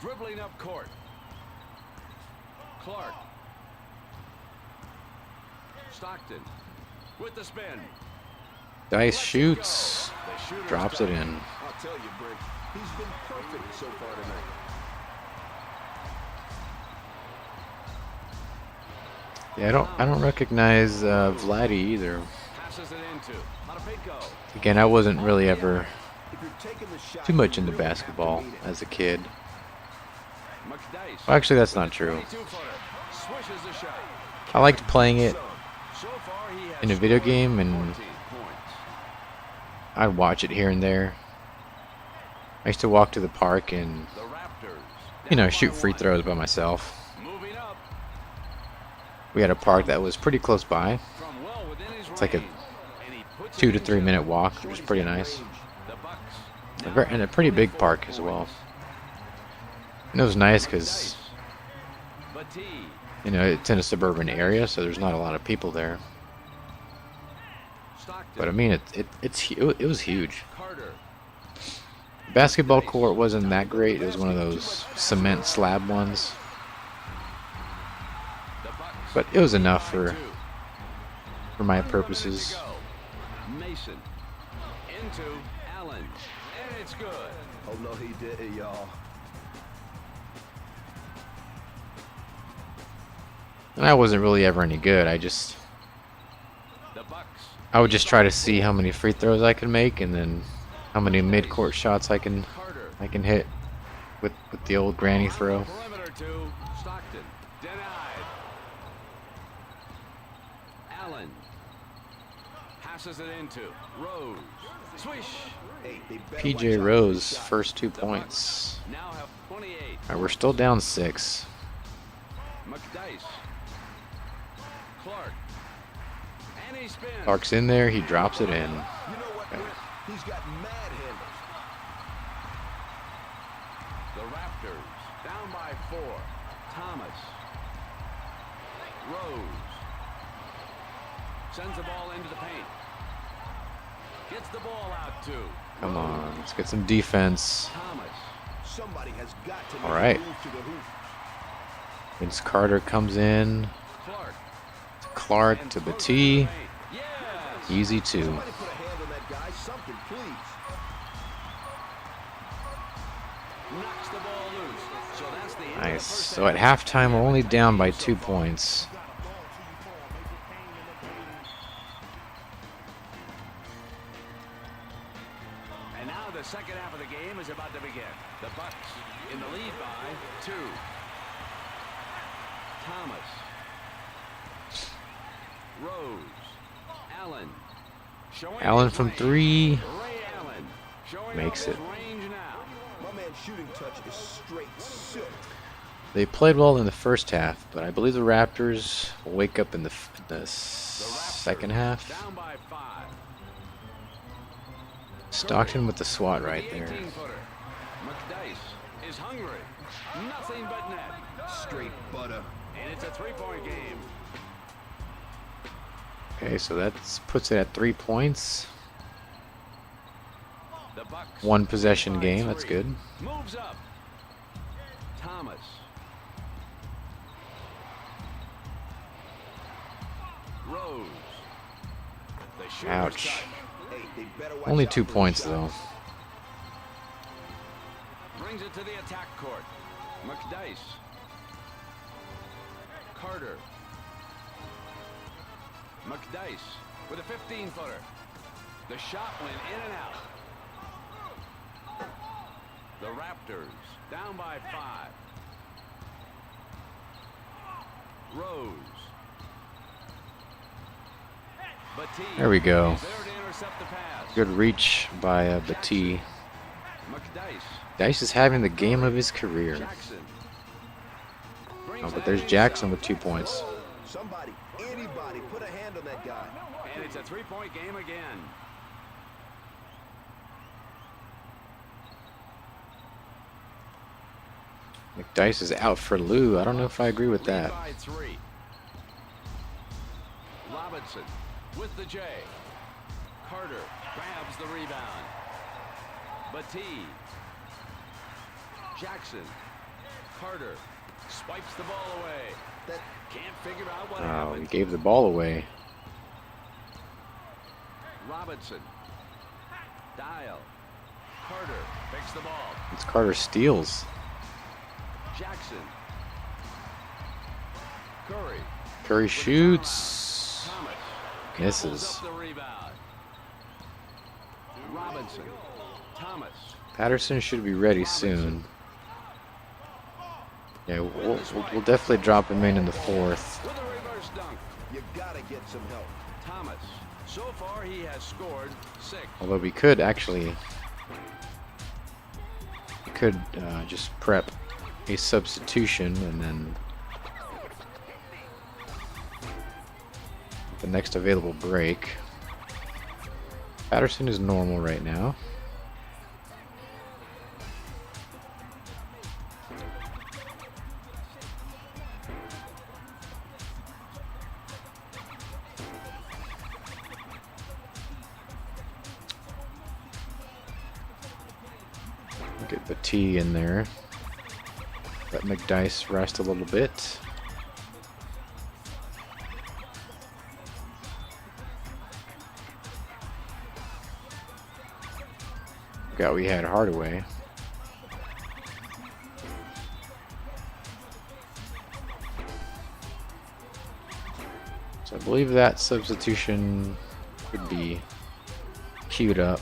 [SPEAKER 5] Dribbling up court. Clark. Stockton with the spin.
[SPEAKER 1] Dice shoots,
[SPEAKER 5] The shooter's
[SPEAKER 1] drops it
[SPEAKER 5] done.
[SPEAKER 1] in.
[SPEAKER 6] I'll tell you, Brent, he's been perfect so far tonight.
[SPEAKER 1] Yeah, I don't recognize Vladdy either.
[SPEAKER 5] Passes it into Montepinko.
[SPEAKER 1] Again, I wasn't really ever
[SPEAKER 6] If you're taking the shot,
[SPEAKER 1] too much
[SPEAKER 6] you
[SPEAKER 1] into
[SPEAKER 6] really have to
[SPEAKER 1] basketball
[SPEAKER 6] mean it.
[SPEAKER 1] as a kid.
[SPEAKER 5] McDyess.
[SPEAKER 1] Well, actually, that's not true.
[SPEAKER 5] 22-footer. Swishes the shot.
[SPEAKER 1] I liked playing it
[SPEAKER 5] So far he has
[SPEAKER 1] in a video
[SPEAKER 5] scored
[SPEAKER 1] game, and
[SPEAKER 5] 14 points.
[SPEAKER 1] I'd watch it here and there. I used to walk to the park and,
[SPEAKER 5] The Raptors.
[SPEAKER 1] you know,
[SPEAKER 5] down
[SPEAKER 1] shoot
[SPEAKER 5] by
[SPEAKER 1] free
[SPEAKER 5] one.
[SPEAKER 1] throws by myself.
[SPEAKER 5] Moving up
[SPEAKER 1] We had a park that was pretty close by.
[SPEAKER 5] from well within his
[SPEAKER 1] It's like a
[SPEAKER 5] range. And he puts
[SPEAKER 1] 2
[SPEAKER 5] it
[SPEAKER 1] to 3
[SPEAKER 5] into
[SPEAKER 1] minute walk, which is pretty nice.
[SPEAKER 5] the Bucks.
[SPEAKER 1] And a pretty big park as well. And it was nice because,
[SPEAKER 5] Batee.
[SPEAKER 1] you know, it's in a suburban area, so there's not a lot of people there.
[SPEAKER 5] Stockton.
[SPEAKER 1] But I mean, it was huge.
[SPEAKER 5] Carter.
[SPEAKER 1] Basketball court wasn't that great. It was one of those cement slab ones,
[SPEAKER 5] The Bucks.
[SPEAKER 1] but it was enough
[SPEAKER 5] by
[SPEAKER 1] for
[SPEAKER 5] two.
[SPEAKER 1] my
[SPEAKER 5] 1 minute
[SPEAKER 1] purposes.
[SPEAKER 5] to go. Mason. Into Allen. And it's good.
[SPEAKER 6] Oh, no, he didn't, y'all.
[SPEAKER 1] And I wasn't really ever any good.
[SPEAKER 5] The Bucks.
[SPEAKER 1] I would just try to see how many free throws I could make, and then how many mid-court shots I can
[SPEAKER 5] Carter.
[SPEAKER 1] hit with the old granny throw.
[SPEAKER 5] Perimeter to Stockton. Denied. Allen. Passes it into Rose. Swish.
[SPEAKER 6] Hey, they better watch
[SPEAKER 1] PJ
[SPEAKER 6] out for
[SPEAKER 1] Rose,
[SPEAKER 6] this shot.
[SPEAKER 1] first 2 points.
[SPEAKER 5] Now have 28.
[SPEAKER 1] All right, we're still down 6.
[SPEAKER 5] McDice. Clark. And he spins.
[SPEAKER 1] Clark's in there. He drops it in.
[SPEAKER 6] You know what, Britt? He's got mad handles.
[SPEAKER 5] The Raptors down by 4. Thomas. Rose. Sends the ball into the paint. Gets the ball out to
[SPEAKER 1] Come on, let's get some defense.
[SPEAKER 5] Thomas.
[SPEAKER 6] Somebody has got to make
[SPEAKER 1] All right.
[SPEAKER 6] a move to the hoop.
[SPEAKER 1] Vince Carter comes in.
[SPEAKER 5] Clark.
[SPEAKER 1] Clark
[SPEAKER 5] And
[SPEAKER 1] to
[SPEAKER 5] throws it
[SPEAKER 1] Batee.
[SPEAKER 5] in the paint. Yes.
[SPEAKER 1] Easy 2.
[SPEAKER 6] Somebody put a hand on that guy. Something, please.
[SPEAKER 5] Knocks the ball loose. So that's the end of the
[SPEAKER 1] Nice.
[SPEAKER 5] first
[SPEAKER 1] So at
[SPEAKER 5] half.
[SPEAKER 1] halftime, we're only down by 2 points.
[SPEAKER 5] And now the second half of the game is about to begin. The Bucks in the lead by 2. Thomas. Rose. Allen. Showing
[SPEAKER 1] Allen
[SPEAKER 5] his
[SPEAKER 1] from
[SPEAKER 5] range.
[SPEAKER 1] 3.
[SPEAKER 5] Ray Allen showing
[SPEAKER 1] Makes
[SPEAKER 5] off his
[SPEAKER 1] it.
[SPEAKER 5] range now.
[SPEAKER 6] My man's shooting touch is straight silk.
[SPEAKER 1] They played well in the first half, but I believe the Raptors will wake up in the
[SPEAKER 5] The Raptors
[SPEAKER 1] second half.
[SPEAKER 5] down by 5.
[SPEAKER 1] Stockton with the swat right
[SPEAKER 5] The
[SPEAKER 1] there.
[SPEAKER 5] 18-footer. McDice is hungry. Nothing but net.
[SPEAKER 6] Straight butter.
[SPEAKER 5] And it's a 3-point game.
[SPEAKER 1] Okay, so that puts it at 3 points.
[SPEAKER 5] The Bucks
[SPEAKER 1] 1 possession
[SPEAKER 5] by
[SPEAKER 1] game, that's
[SPEAKER 5] 3.
[SPEAKER 1] good.
[SPEAKER 5] Moves up. Thomas. Rose. The shooter's
[SPEAKER 1] Ouch.
[SPEAKER 5] touch.
[SPEAKER 6] Hey, they better watch
[SPEAKER 1] Only
[SPEAKER 6] out
[SPEAKER 1] 2
[SPEAKER 6] for this
[SPEAKER 1] points
[SPEAKER 6] shot.
[SPEAKER 1] though.
[SPEAKER 5] Brings it to the attack court. McDice. Carter. McDice with a 15-footer. The shot went in and out. The Raptors down by 5. Rose. Batee
[SPEAKER 1] There we go.
[SPEAKER 5] is there to intercept the pass.
[SPEAKER 1] Good reach by Batee.
[SPEAKER 5] McDice.
[SPEAKER 1] Dice is having the game of his career.
[SPEAKER 5] Jackson.
[SPEAKER 1] Oh, but there's Jackson with 2 points.
[SPEAKER 6] Somebody, anybody, put a hand on that guy.
[SPEAKER 5] And it's a 3-point game again.
[SPEAKER 1] McDice is out for Lou. I don't know if I agree with
[SPEAKER 5] Lead
[SPEAKER 1] that.
[SPEAKER 5] by 3. Robinson with the J. Carter grabs the rebound. Batee. Jackson. Carter swipes the ball away.
[SPEAKER 6] That
[SPEAKER 5] Can't figure out what
[SPEAKER 1] Oh, he
[SPEAKER 5] happened.
[SPEAKER 1] gave the ball away.
[SPEAKER 5] Robinson. Dial. Carter picks the ball.
[SPEAKER 1] It's Carter steals.
[SPEAKER 5] Jackson. Curry.
[SPEAKER 1] Curry shoots.
[SPEAKER 5] Thomas.
[SPEAKER 1] Misses.
[SPEAKER 5] Pulls up the rebound. Robinson. Thomas.
[SPEAKER 1] Patterson should be ready soon. Yeah, we'll definitely drop him in the 4th.
[SPEAKER 5] With a reverse dunk.
[SPEAKER 6] you gotta get some help.
[SPEAKER 5] Thomas. So far he has scored 6.
[SPEAKER 1] Although we could actually could just prep a substitution and then the next available break. Patterson is normal right now. Get the T in there. Let McDyess rest a little bit. We had Hardaway. So I believe that substitution could be queued up.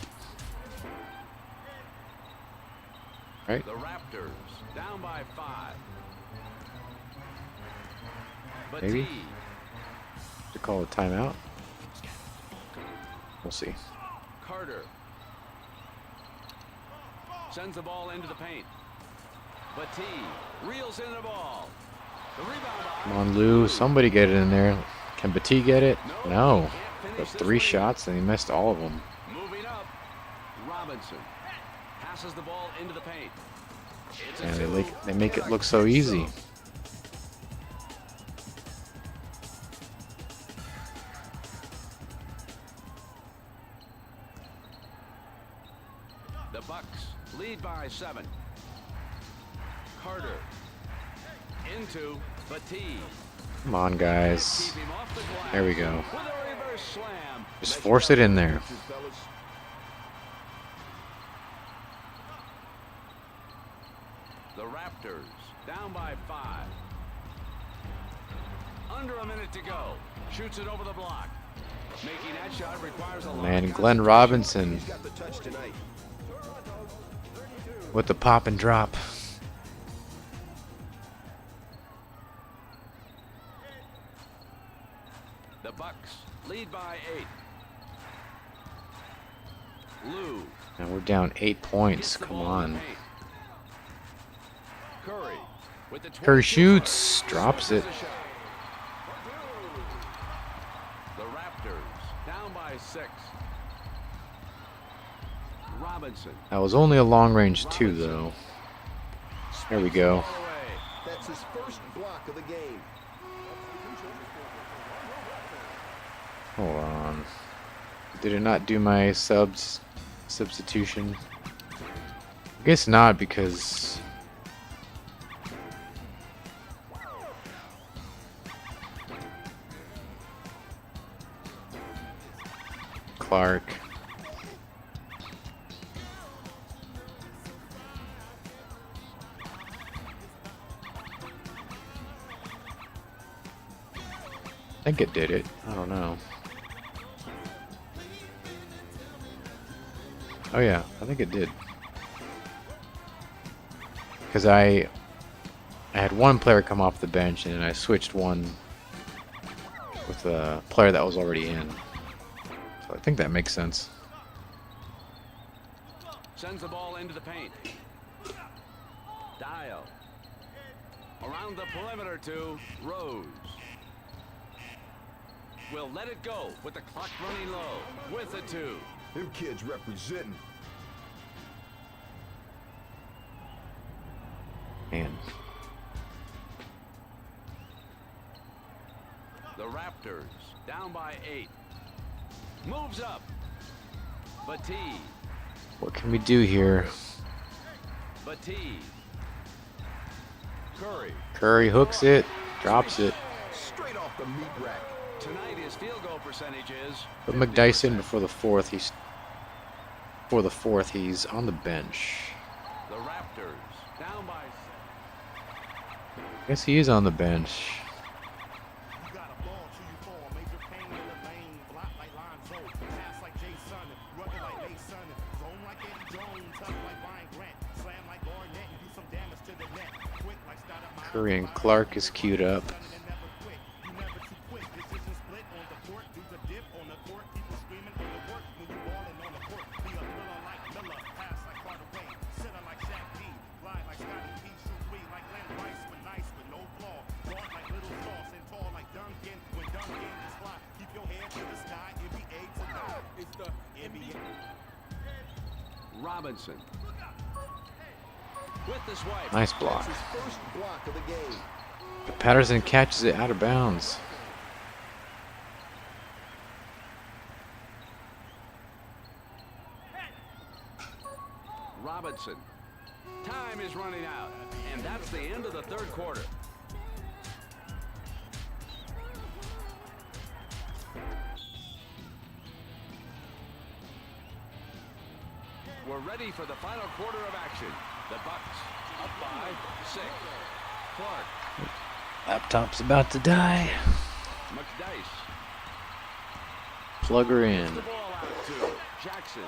[SPEAKER 1] Right?
[SPEAKER 5] The Raptors down by 5. But
[SPEAKER 1] Maybe. To call a timeout. We'll see.
[SPEAKER 5] Carter sends the ball into the paint. But T reels in the ball. The rebound by
[SPEAKER 1] Come on, Lou. Somebody get it in there. Can Batie get it? No. But 3 shots and he missed all of them.
[SPEAKER 5] moving up. Robinson passes the ball into the paint. It's a
[SPEAKER 1] And
[SPEAKER 5] two.
[SPEAKER 1] they make it look so easy.
[SPEAKER 5] The Bucks lead by 7. Carter into Batie.
[SPEAKER 1] Come on, guys.
[SPEAKER 5] Keep him off the glass.
[SPEAKER 1] There we go.
[SPEAKER 5] With a reverse slam.
[SPEAKER 1] Just force it in there.
[SPEAKER 5] The Raptors down by 5. Under a minute to go. Shoots it over the block. Making that shot requires a lot
[SPEAKER 1] Man,
[SPEAKER 5] of
[SPEAKER 1] Glenn
[SPEAKER 5] concentration.
[SPEAKER 1] Robinson
[SPEAKER 6] He's got the touch tonight.
[SPEAKER 1] with the pop and drop.
[SPEAKER 5] The Bucks lead by 8. Lou.
[SPEAKER 1] And we're down 8 points.
[SPEAKER 5] gets the
[SPEAKER 1] Come
[SPEAKER 5] ball in the
[SPEAKER 1] on.
[SPEAKER 5] paint. Curry with the
[SPEAKER 1] Curry
[SPEAKER 5] 22
[SPEAKER 1] shoots,
[SPEAKER 5] mark.
[SPEAKER 1] drops it.
[SPEAKER 5] Misses the shot. The Raptors down by 6. Robinson.
[SPEAKER 1] That was only a long range 2, though. There we go.
[SPEAKER 5] Ball away.
[SPEAKER 6] That's his first block of the game.
[SPEAKER 1] Hold on. Did it not do my substitution? I guess not, because Clark. I think it did it. I don't know. Oh yeah, I think it did. Because I had one player come off the bench and then I switched one with a player that was already in. So I think that makes sense.
[SPEAKER 5] Sends the ball into the paint. Dial. Around the perimeter to Rose. Will let it go with the clock running low. With a 2.
[SPEAKER 6] Them kids representing.
[SPEAKER 1] Man.
[SPEAKER 5] The Raptors down by 8. Moves up. Batie.
[SPEAKER 1] What can we do here?
[SPEAKER 5] Batie. Curry.
[SPEAKER 1] Curry hooks it, drops it.
[SPEAKER 6] Straight off the meat rack.
[SPEAKER 5] Tonight his field goal percentage is
[SPEAKER 1] Put McDyess in before the fourth. He's on the bench.
[SPEAKER 5] the Raptors down by 6.
[SPEAKER 1] I guess he is on the bench.
[SPEAKER 4] You got a ball to you for major pain in the lane, block like Lonzo, pass like Jay Sun, rugged like Mason, zone like Eddie Jones, tough like Ryan Grant, slam like Garnett, and do some damage to the net, quick like Stoddard Miles.
[SPEAKER 1] Curry and Clark is queued up.
[SPEAKER 5] Robinson. With the swipe.
[SPEAKER 1] Nice block.
[SPEAKER 6] His first block of the game.
[SPEAKER 1] But Patterson catches it out of bounds.
[SPEAKER 5] Robinson. Time is running out, and that's the end of the third quarter. We're ready for the final quarter of action. The Bucks up by 6. Clark.
[SPEAKER 1] Laptop's about to die.
[SPEAKER 5] McDice.
[SPEAKER 1] Plug her in.
[SPEAKER 5] The ball out to Jackson.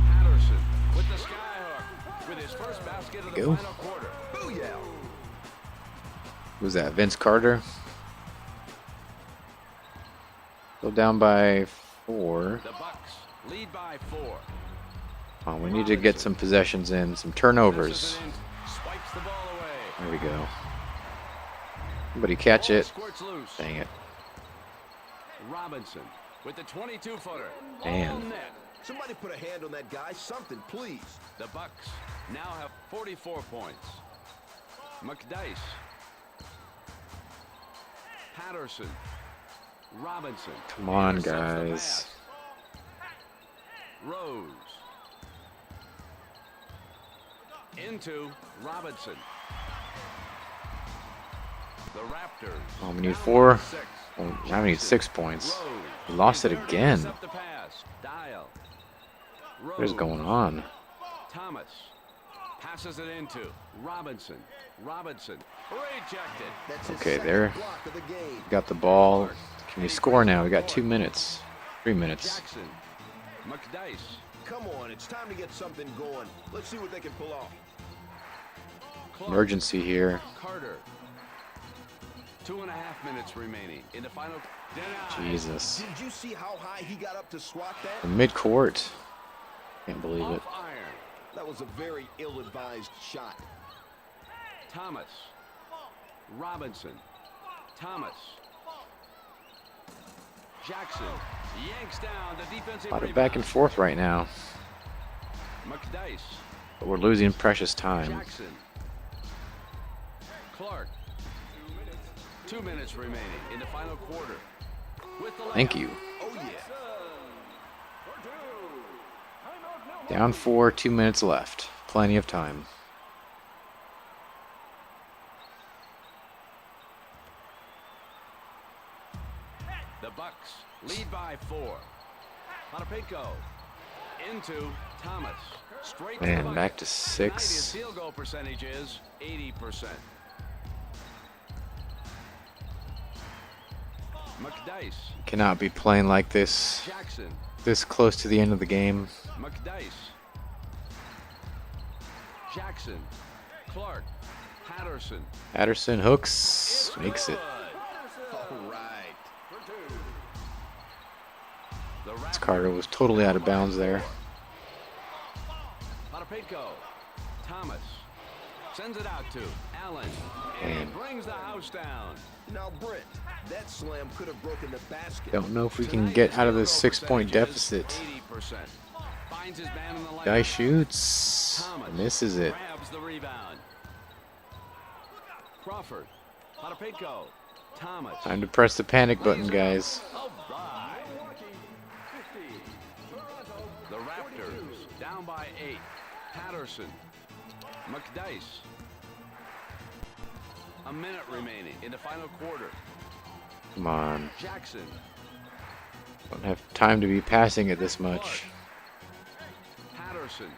[SPEAKER 5] Patterson with the skyhook with his first basket of the
[SPEAKER 1] Go.
[SPEAKER 5] final quarter.
[SPEAKER 6] Booyah!
[SPEAKER 1] Who's that? Vince Carter. Go down by 4.
[SPEAKER 5] The Bucks lead by 4.
[SPEAKER 1] Oh, we need to get some possessions in, some turnovers.
[SPEAKER 5] Passes it in, swipes the ball away.
[SPEAKER 1] There we go. Somebody catch
[SPEAKER 5] Ball
[SPEAKER 1] it.
[SPEAKER 5] squirts loose.
[SPEAKER 1] Dang it.
[SPEAKER 5] Robinson with the 22-footer.
[SPEAKER 1] Damn.
[SPEAKER 5] All net.
[SPEAKER 6] Somebody put a hand on that guy. Something, please.
[SPEAKER 5] The Bucks now have 44 points. McDice. Patterson. Robinson.
[SPEAKER 1] Come on,
[SPEAKER 5] Intercepts the
[SPEAKER 1] guys.
[SPEAKER 5] pass. Rose. Into Robinson. The Raptors.
[SPEAKER 1] Oh, we need
[SPEAKER 5] down
[SPEAKER 1] 4.
[SPEAKER 5] by 6.
[SPEAKER 1] Oh, now we need 6 points.
[SPEAKER 5] Rose.
[SPEAKER 1] We lost it
[SPEAKER 5] Is there to
[SPEAKER 1] again.
[SPEAKER 5] intercept the pass. Dial.
[SPEAKER 1] What is
[SPEAKER 5] Rose.
[SPEAKER 1] going on?
[SPEAKER 5] Thomas passes it into Robinson. Robinson rejected.
[SPEAKER 6] That's his
[SPEAKER 1] Okay,
[SPEAKER 6] second
[SPEAKER 1] there.
[SPEAKER 6] block of the game.
[SPEAKER 1] Got the ball. Can we score now? We got 2 minutes. 3 minutes.
[SPEAKER 5] Jackson. McDice.
[SPEAKER 6] Come on, it's time to get something going. Let's see what they can pull off.
[SPEAKER 5] Clark.
[SPEAKER 1] Emergency here.
[SPEAKER 5] Carter. 2.5 minutes remaining in the final. Denied.
[SPEAKER 1] Jesus.
[SPEAKER 6] Did you see how high he got up to swat that?
[SPEAKER 1] From mid-court. Can't believe it.
[SPEAKER 5] Off iron.
[SPEAKER 6] That was a very ill-advised shot.
[SPEAKER 5] Thomas. Robinson. Thomas. Jackson yanks down the defensive
[SPEAKER 1] A lot of
[SPEAKER 5] rebound.
[SPEAKER 1] back and forth right now.
[SPEAKER 5] McDice.
[SPEAKER 1] But we're losing precious time.
[SPEAKER 5] Jackson. Clark. 2 minutes remaining in the final quarter. With the
[SPEAKER 1] Thank
[SPEAKER 5] layup.
[SPEAKER 1] you.
[SPEAKER 6] Oh, yeah.
[SPEAKER 1] Down 4, 2 minutes left. Plenty of time.
[SPEAKER 5] The Bucks lead by 4. Potapenko into Thomas. Straight to the
[SPEAKER 1] Man,
[SPEAKER 5] bucket.
[SPEAKER 1] back to
[SPEAKER 5] Tonight, his
[SPEAKER 1] 6.
[SPEAKER 5] field goal percentage is 80%. McDice.
[SPEAKER 1] Cannot be playing like this.
[SPEAKER 5] Jackson.
[SPEAKER 1] This close to the end of the game.
[SPEAKER 5] McDice. Jackson. Clark. Patterson.
[SPEAKER 1] Patterson hooks. Makes it.
[SPEAKER 6] All right.
[SPEAKER 1] This Carter was totally out of bounds there.
[SPEAKER 5] Potapenko. Thomas. Sends it out to Allen.
[SPEAKER 1] Man.
[SPEAKER 5] And brings the house down.
[SPEAKER 6] Now, Brent, that slam could have broken the basket.
[SPEAKER 1] Don't know if we can
[SPEAKER 5] Tonight,
[SPEAKER 1] get
[SPEAKER 5] his
[SPEAKER 1] out of
[SPEAKER 5] field
[SPEAKER 1] this
[SPEAKER 5] goal
[SPEAKER 1] 6-point
[SPEAKER 5] percentage is
[SPEAKER 1] deficit.
[SPEAKER 5] 80%. Finds his man in the layup.
[SPEAKER 1] Guy shoots.
[SPEAKER 5] Thomas
[SPEAKER 1] Misses it.
[SPEAKER 5] grabs the rebound. Crawford. Potapenko. Thomas.
[SPEAKER 1] Time to press the panic button, guys.
[SPEAKER 5] Oh, bye. The Raptors down by 8. Patterson. McDice. A minute remaining in the final quarter.
[SPEAKER 1] Come on.
[SPEAKER 5] Jackson.
[SPEAKER 1] Don't have time to be passing it this much.
[SPEAKER 5] Patterson.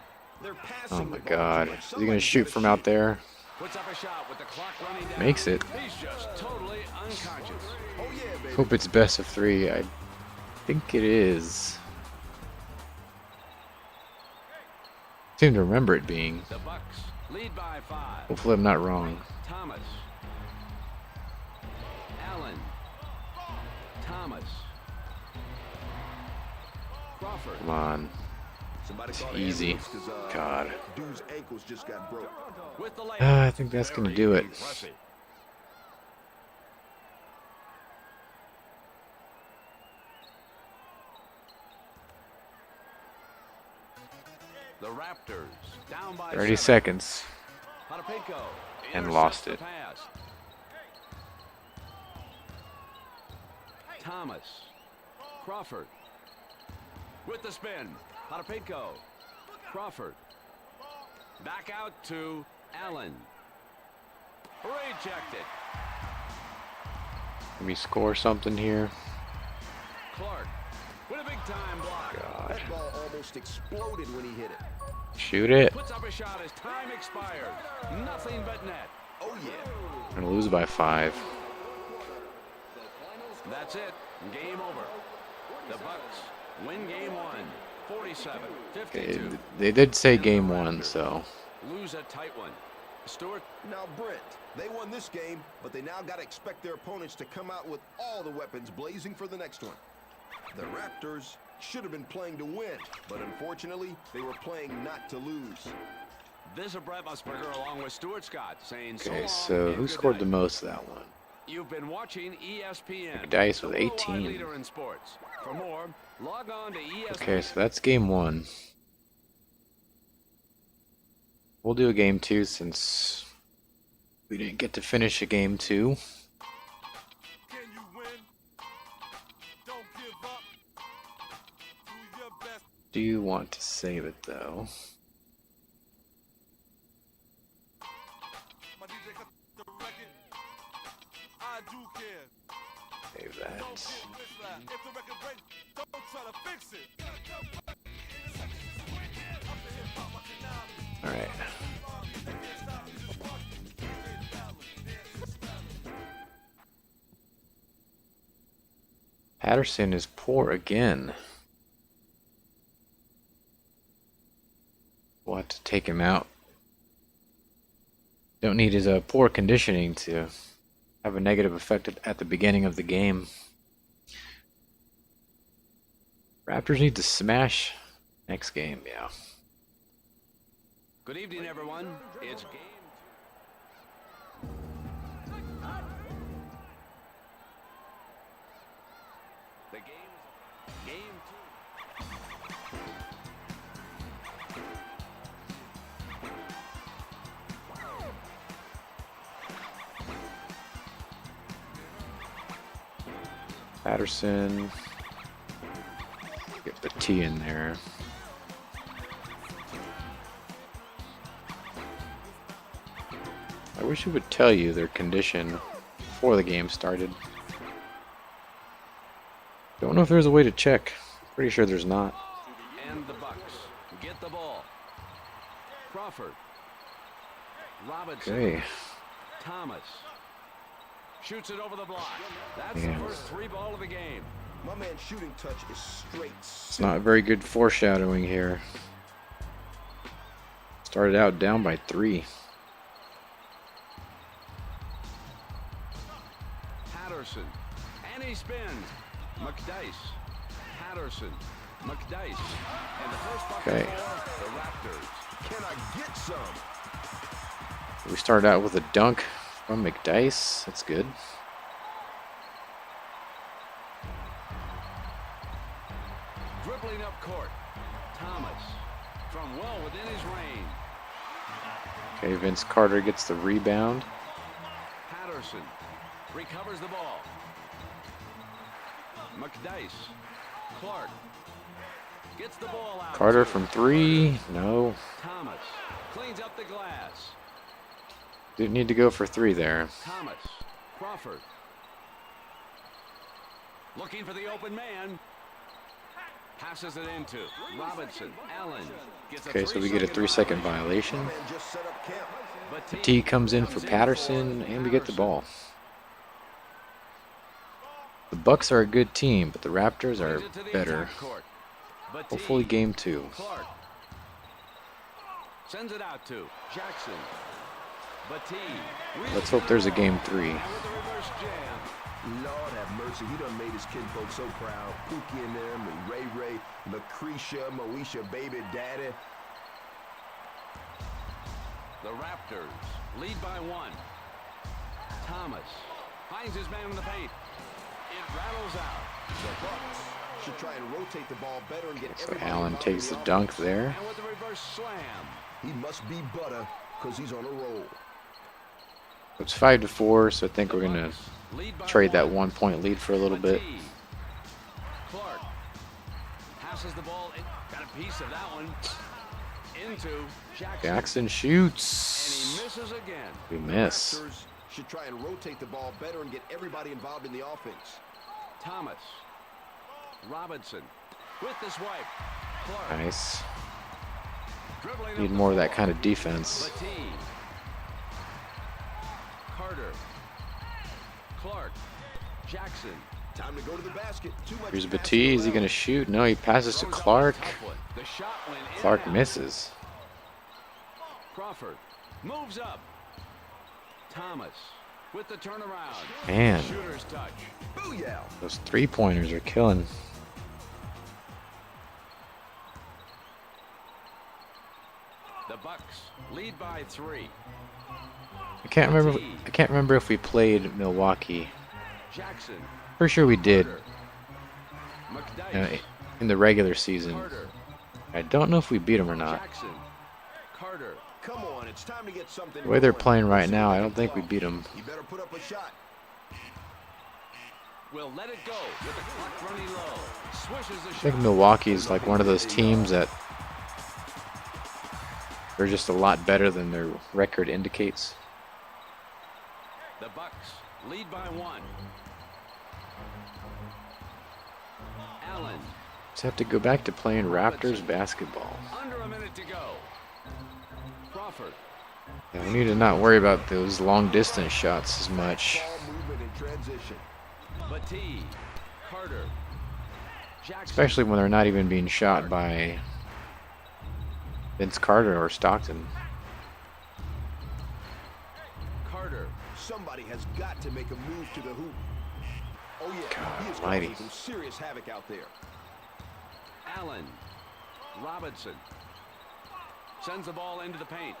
[SPEAKER 6] They're passing
[SPEAKER 1] Oh
[SPEAKER 6] the
[SPEAKER 1] my
[SPEAKER 6] ball too
[SPEAKER 1] god.
[SPEAKER 6] much.
[SPEAKER 1] Is he going
[SPEAKER 6] Somebody
[SPEAKER 1] to shoot
[SPEAKER 6] get a
[SPEAKER 1] from out there?
[SPEAKER 5] Puts up a shot with the clock running down.
[SPEAKER 1] Makes it.
[SPEAKER 5] He's just totally unconscious.
[SPEAKER 6] Oh, yeah, baby.
[SPEAKER 1] Hope it's best of 3. I think it is. Seem to remember it being.
[SPEAKER 5] The Bucks lead by 5.
[SPEAKER 1] Hopefully I'm not wrong.
[SPEAKER 5] Thomas. Allen. Thomas. Crawford.
[SPEAKER 1] Come on.
[SPEAKER 6] Somebody
[SPEAKER 1] It's
[SPEAKER 6] call an
[SPEAKER 1] easy.
[SPEAKER 6] ambulance 'cause,
[SPEAKER 1] God.
[SPEAKER 6] Dude's ankles just got broke.
[SPEAKER 5] With the layup.
[SPEAKER 1] I think that's going to do it.
[SPEAKER 5] Impressive. The Raptors down by
[SPEAKER 1] 30
[SPEAKER 5] 7.
[SPEAKER 1] seconds.
[SPEAKER 5] Potapenko
[SPEAKER 1] And
[SPEAKER 5] intercepts
[SPEAKER 1] lost
[SPEAKER 5] the
[SPEAKER 1] it.
[SPEAKER 5] pass. Thomas. Crawford. With the spin. Potapenko. Crawford. Back out to Allen. Rejected.
[SPEAKER 1] Let me score something here.
[SPEAKER 5] Clark with a big time block.
[SPEAKER 1] God.
[SPEAKER 6] That ball almost exploded when he hit it.
[SPEAKER 1] Shoot it.
[SPEAKER 5] Puts up a shot as time expires. Nothing but net.
[SPEAKER 6] Oh, yeah.
[SPEAKER 1] Gonna lose by 5.
[SPEAKER 5] That's it. Game over. The Bucks win game 1. 47-52.
[SPEAKER 1] They did say game 1, so.
[SPEAKER 5] Lose a tight one. Stewart.
[SPEAKER 6] Now, Brent, they won this game, but they now got to expect their opponents to come out with all the weapons blazing for the next one. The Raptors should have been playing to win, but unfortunately, they were playing not to lose.
[SPEAKER 5] This is Brett Musburger along with Stuart Scott saying so
[SPEAKER 1] Okay,
[SPEAKER 5] long
[SPEAKER 1] so
[SPEAKER 5] and
[SPEAKER 1] who
[SPEAKER 5] good
[SPEAKER 1] scored
[SPEAKER 5] night.
[SPEAKER 1] the most of that one?
[SPEAKER 5] You've been watching ESPN.
[SPEAKER 1] Dice with
[SPEAKER 5] the worldwide
[SPEAKER 1] 18.
[SPEAKER 5] leader in sports. For more, log on to ESPN.
[SPEAKER 1] Okay, so that's game 1. We'll do a game 2 since we didn't get to finish a game 2.
[SPEAKER 4] Can you win? Don't give up. Do your best.
[SPEAKER 1] Do you want to save it though?
[SPEAKER 4] My DJ cut the record. I do care.
[SPEAKER 1] Save
[SPEAKER 4] Don't
[SPEAKER 1] that.
[SPEAKER 4] get whistler. If the record breaks, don't try to fix it.
[SPEAKER 1] Alright. Patterson is poor again. We'll have to take him out. Don't need his poor conditioning to have a negative effect at the beginning of the game. Raptors need to smash next game, yeah.
[SPEAKER 5] Good evening, everyone. It's game. The game is game 2.
[SPEAKER 1] Patterson. Get the T in there. I wish it would tell you their condition before the game started. Don't know if there's a way to check. Pretty sure there's not.
[SPEAKER 5] And the Bucks get the ball. Crawford. Robinson.
[SPEAKER 1] Okay.
[SPEAKER 5] Thomas. Shoots it over the block. That's
[SPEAKER 1] Yeah.
[SPEAKER 5] the first 3 ball of the game.
[SPEAKER 6] My man's shooting touch is straight.
[SPEAKER 1] It's not very good foreshadowing here. Started out down by 3.
[SPEAKER 5] Patterson. And he spins. McDice. Patterson. McDice. And the first bucket
[SPEAKER 1] Okay.
[SPEAKER 5] for the Raptors.
[SPEAKER 6] Can I get some?
[SPEAKER 1] We started out with a dunk from McDice. That's good.
[SPEAKER 5] Dribbling up court. Thomas. From well within his range.
[SPEAKER 1] Okay, Vince Carter gets the rebound.
[SPEAKER 5] Patterson recovers the ball. McDice. Clark gets the ball out.
[SPEAKER 1] Carter from 3. No.
[SPEAKER 5] Thomas cleans up the glass.
[SPEAKER 1] Didn't need to go for 3 there.
[SPEAKER 5] Thomas. Crawford. Looking for the open man. Passes it into Robinson. Allen gets a
[SPEAKER 1] Okay, so we get a 3-second
[SPEAKER 6] My
[SPEAKER 1] violation.
[SPEAKER 6] man just set up camp.
[SPEAKER 5] But
[SPEAKER 1] T comes in for Patterson, and we get the ball. The Bucks are a good team, but the Raptors are better. Hopefully game 2.
[SPEAKER 5] Clark sends it out to Jackson.
[SPEAKER 1] Let's hope there's a game 3.
[SPEAKER 5] With the reverse jam.
[SPEAKER 6] Lord have mercy, he done made his kinfolk so proud. Pookie and them, and Ray, Lucretia, Moesha, baby daddy.
[SPEAKER 5] The Raptors lead by 1. Thomas finds his man in the paint. It rattles out.
[SPEAKER 6] The Bucks should try and rotate the ball better and get
[SPEAKER 1] So
[SPEAKER 6] everybody
[SPEAKER 1] Allen
[SPEAKER 6] involved
[SPEAKER 1] takes
[SPEAKER 6] in
[SPEAKER 1] the
[SPEAKER 6] the
[SPEAKER 1] dunk
[SPEAKER 6] offense.
[SPEAKER 1] there.
[SPEAKER 5] And with the reverse slam.
[SPEAKER 6] He must be butter because he's on a roll.
[SPEAKER 1] It's 5-4, so I think we're gonna
[SPEAKER 5] Lead by
[SPEAKER 1] trade that
[SPEAKER 5] 1.
[SPEAKER 1] 1-point lead for a little bit.
[SPEAKER 5] Matee. Clark passes the ball. Got a piece of that one. Into Jackson.
[SPEAKER 1] Jackson
[SPEAKER 5] And
[SPEAKER 1] shoots.
[SPEAKER 5] he misses again.
[SPEAKER 1] We miss.
[SPEAKER 6] Raptors should try and rotate the ball better and get everybody involved in the offense.
[SPEAKER 5] Thomas. Robinson with the swipe. Clark.
[SPEAKER 1] Nice.
[SPEAKER 5] Dribbling
[SPEAKER 1] Need
[SPEAKER 5] up the
[SPEAKER 1] more of that
[SPEAKER 5] floor.
[SPEAKER 1] kind of defense.
[SPEAKER 5] Matee. Carter. Clark. Jackson.
[SPEAKER 6] Time to go to the basket. Too much
[SPEAKER 1] Here's
[SPEAKER 6] passing
[SPEAKER 1] Batee. Is he
[SPEAKER 6] around.
[SPEAKER 1] gonna shoot? No, he passes to
[SPEAKER 5] Throws up a
[SPEAKER 1] Clark.
[SPEAKER 5] tough one. The shot went in
[SPEAKER 1] Clark
[SPEAKER 5] and out.
[SPEAKER 1] misses.
[SPEAKER 5] Crawford moves up. Thomas with the turnaround.
[SPEAKER 1] Man,
[SPEAKER 5] Shooter's touch.
[SPEAKER 6] Booyah!
[SPEAKER 1] those 3-pointers are killing.
[SPEAKER 5] The Bucks lead by 3.
[SPEAKER 1] I can't remember if we played Milwaukee.
[SPEAKER 5] Jackson.
[SPEAKER 1] Pretty sure we did
[SPEAKER 5] McDyess.
[SPEAKER 1] in the regular season.
[SPEAKER 5] Carter.
[SPEAKER 1] I don't know if we beat them or not.
[SPEAKER 5] Jackson. Carter.
[SPEAKER 6] Come on, it's time to get something
[SPEAKER 1] The way they're
[SPEAKER 6] going.
[SPEAKER 1] playing right
[SPEAKER 6] Let's see
[SPEAKER 1] now,
[SPEAKER 6] what
[SPEAKER 1] I
[SPEAKER 6] they
[SPEAKER 1] don't
[SPEAKER 6] can
[SPEAKER 1] think
[SPEAKER 6] pull
[SPEAKER 1] we
[SPEAKER 6] off.
[SPEAKER 1] beat them.
[SPEAKER 6] You better put up a shot.
[SPEAKER 5] Will let it go with the clock running low. Swishes the
[SPEAKER 1] I think
[SPEAKER 5] shot.
[SPEAKER 1] Milwaukee's like one of those teams that they're just a lot better than their record indicates.
[SPEAKER 5] The Bucks lead by 1. Allen.
[SPEAKER 1] Just have to go back to playing Raptors basketball.
[SPEAKER 5] Under a minute to go. Crawford.
[SPEAKER 1] Yeah, we need to not worry about those long distance shots as much.
[SPEAKER 6] Ball movement in transition.
[SPEAKER 5] Matee. Carter. Jackson.
[SPEAKER 1] Especially when they're not even being shot by Vince Carter or Stockton.
[SPEAKER 5] Carter.
[SPEAKER 6] Somebody has got to make a move to the hoop. Oh yeah,
[SPEAKER 1] God
[SPEAKER 6] he is
[SPEAKER 1] almighty.
[SPEAKER 6] causing some serious havoc out there.
[SPEAKER 5] Allen. Robinson. Sends the ball into the paint.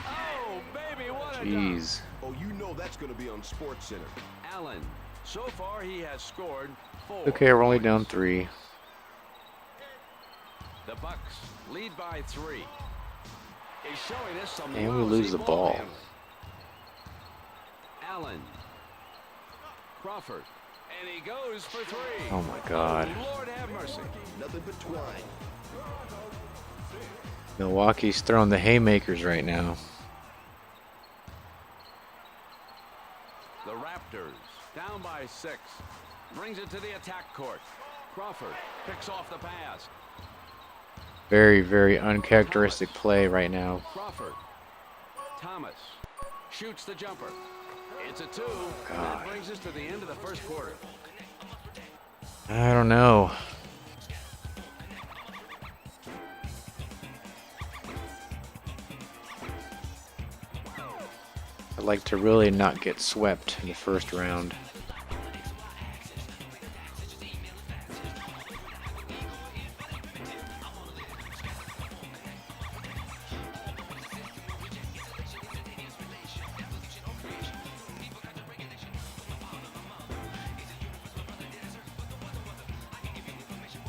[SPEAKER 5] Oh, baby, what a dunk.
[SPEAKER 1] Jeez.
[SPEAKER 6] Oh, you know that's going to be on Sports Center.
[SPEAKER 5] Allen. So far, he has scored 4.
[SPEAKER 1] Okay, we're only down 3.
[SPEAKER 5] The Bucks lead by 3. He's showing us some
[SPEAKER 1] And we lose
[SPEAKER 5] lousy
[SPEAKER 1] the ball.
[SPEAKER 5] handling. Allen. Crawford. And he goes for 3.
[SPEAKER 1] Oh my God.
[SPEAKER 5] Lord have mercy.
[SPEAKER 6] Nothing but twine.
[SPEAKER 1] Milwaukee's throwing the haymakers right now.
[SPEAKER 5] The Raptors down by 6. Brings it to the attack court. Crawford picks off the pass.
[SPEAKER 1] Very, very uncharacteristic play right now.
[SPEAKER 5] Crawford. Thomas shoots the jumper. It's a 2. And
[SPEAKER 1] God.
[SPEAKER 5] that brings us to the end of the first quarter.
[SPEAKER 1] I don't know. I'd like to really not get swept in the first round.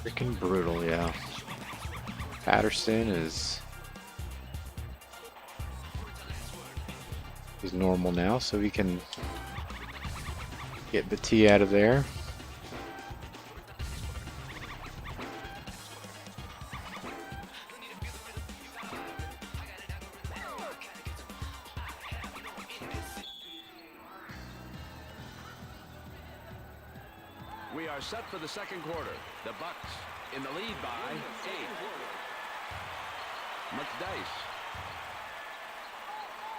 [SPEAKER 1] Freaking brutal, yeah. Patterson is normal now, so we can get Batee out of there.
[SPEAKER 5] We are set for the second quarter. The Bucks in the lead by 8. McDyess.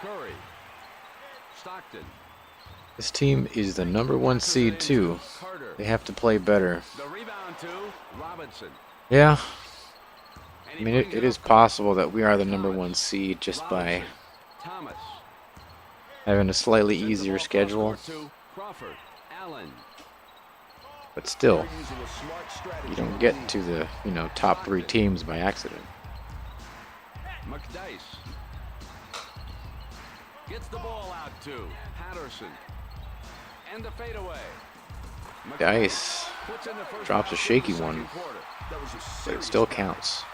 [SPEAKER 5] Curry. Stockton.
[SPEAKER 1] This team is the #1 seed too.
[SPEAKER 5] Carter.
[SPEAKER 1] They have to play better.
[SPEAKER 5] The rebound to Robinson.
[SPEAKER 1] Yeah,
[SPEAKER 5] And
[SPEAKER 1] I
[SPEAKER 5] he
[SPEAKER 1] mean
[SPEAKER 5] brings
[SPEAKER 1] it is
[SPEAKER 5] up
[SPEAKER 1] possible that we are the #1 seed just by
[SPEAKER 5] Robinson. Thomas.
[SPEAKER 1] having a slightly
[SPEAKER 5] Sends the
[SPEAKER 1] easier
[SPEAKER 5] ball cross
[SPEAKER 1] schedule,
[SPEAKER 5] court to Crawford. Allen.
[SPEAKER 1] but still,
[SPEAKER 6] They're using a smart strategy
[SPEAKER 1] you don't
[SPEAKER 6] to
[SPEAKER 1] get
[SPEAKER 6] lead.
[SPEAKER 1] to the top 3 teams by accident.
[SPEAKER 5] McDyess. Gets the ball out to Patterson. And the fadeaway.
[SPEAKER 1] Dice
[SPEAKER 5] Puts in the first
[SPEAKER 1] drops a
[SPEAKER 5] basket
[SPEAKER 1] shaky
[SPEAKER 5] in the
[SPEAKER 1] one.
[SPEAKER 5] second quarter.
[SPEAKER 6] That was a
[SPEAKER 1] But it
[SPEAKER 6] serious
[SPEAKER 1] still
[SPEAKER 6] foul.
[SPEAKER 1] counts.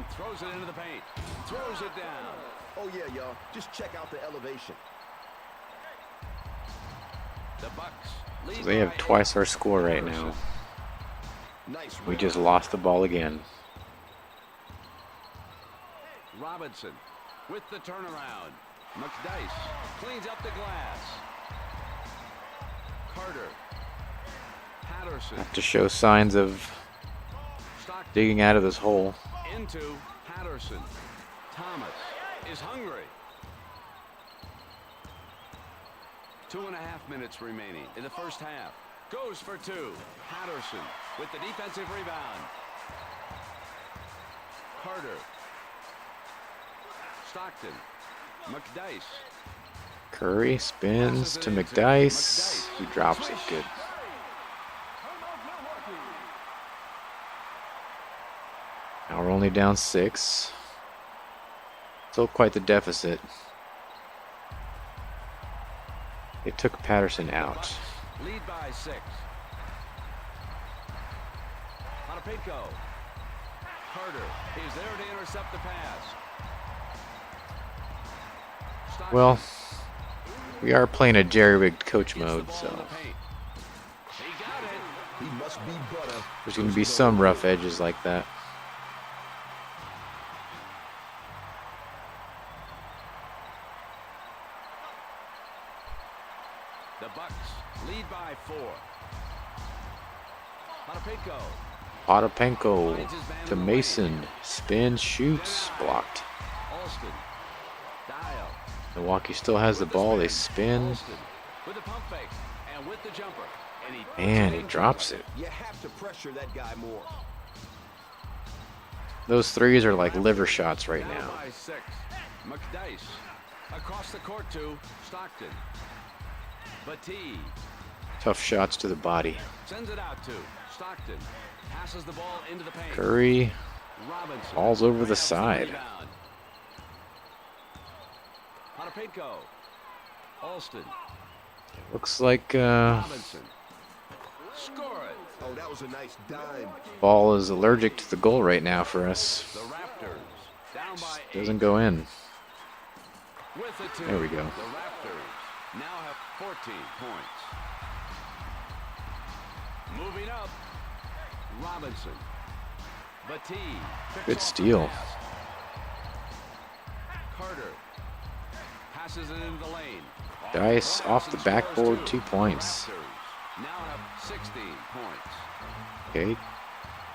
[SPEAKER 5] and throws it into the paint. Throws it down.
[SPEAKER 6] Oh, yeah, y'all. Just check out the elevation.
[SPEAKER 5] The Bucks lead
[SPEAKER 1] So they have
[SPEAKER 5] by
[SPEAKER 1] twice
[SPEAKER 5] 8.
[SPEAKER 1] our score right now.
[SPEAKER 6] Nice.
[SPEAKER 1] We
[SPEAKER 6] rebound.
[SPEAKER 1] just lost the ball again.
[SPEAKER 5] Robinson with the turnaround. McDice cleans up the glass. Carter. Patterson.
[SPEAKER 1] Have to show signs of
[SPEAKER 5] Stockton
[SPEAKER 1] digging out of this hole.
[SPEAKER 5] into Patterson. Thomas is hungry. 2.5 minutes remaining in the first half. Goes for 2. Patterson with the defensive rebound. Carter. Stockton. McDice.
[SPEAKER 1] Curry spins to McDice. He drops it good. Now we're only down 6. Still quite the deficit. They took Patterson out.
[SPEAKER 5] Lead by 6. Ponapinko. Carter is there to intercept the pass. Stockton.
[SPEAKER 1] Well, we are playing a jerry-rigged coach
[SPEAKER 5] Gets the
[SPEAKER 1] mode,
[SPEAKER 5] ball in
[SPEAKER 1] so
[SPEAKER 5] the paint. He got it.
[SPEAKER 6] He must be butter.
[SPEAKER 1] there's going to be some rough edges like that.
[SPEAKER 5] The Bucks lead by 4. Ponapinko.
[SPEAKER 1] Potapenko to Mason. Spin, shoots, blocked.
[SPEAKER 5] Alston. Dial.
[SPEAKER 1] Milwaukee still has the ball. They spin.
[SPEAKER 5] Alston with the pump fake and with the jumper. And he puts
[SPEAKER 1] Man,
[SPEAKER 5] it
[SPEAKER 1] he
[SPEAKER 5] in
[SPEAKER 1] drops it.
[SPEAKER 6] You have to pressure that guy more.
[SPEAKER 1] Those threes are like liver shots right
[SPEAKER 5] Down
[SPEAKER 1] now.
[SPEAKER 5] by 6. McDice across the court to Stockton. Batee
[SPEAKER 1] Tough shots to the body.
[SPEAKER 5] sends it out to Stockton. Passes the ball into the paint.
[SPEAKER 1] Curry
[SPEAKER 5] Robinson
[SPEAKER 1] falls over the
[SPEAKER 5] grabs
[SPEAKER 1] side.
[SPEAKER 5] rebound. Ponapinko. Alston.
[SPEAKER 1] Looks like
[SPEAKER 5] Robinson. Score it.
[SPEAKER 6] Oh, that was a nice dime.
[SPEAKER 1] ball is allergic to the goal right now for us.
[SPEAKER 5] The Raptors down by 8.
[SPEAKER 1] Doesn't go in.
[SPEAKER 5] With the 2.
[SPEAKER 1] There we go.
[SPEAKER 5] The Raptors now have 14 points. Moving up. Robinson. Batee. picks
[SPEAKER 1] Good
[SPEAKER 5] off the
[SPEAKER 1] steal.
[SPEAKER 5] pass. Carter passes it into the lane.
[SPEAKER 1] Dice off the backboard, 2 points.
[SPEAKER 5] Raptors now have 16 points.
[SPEAKER 1] Okay.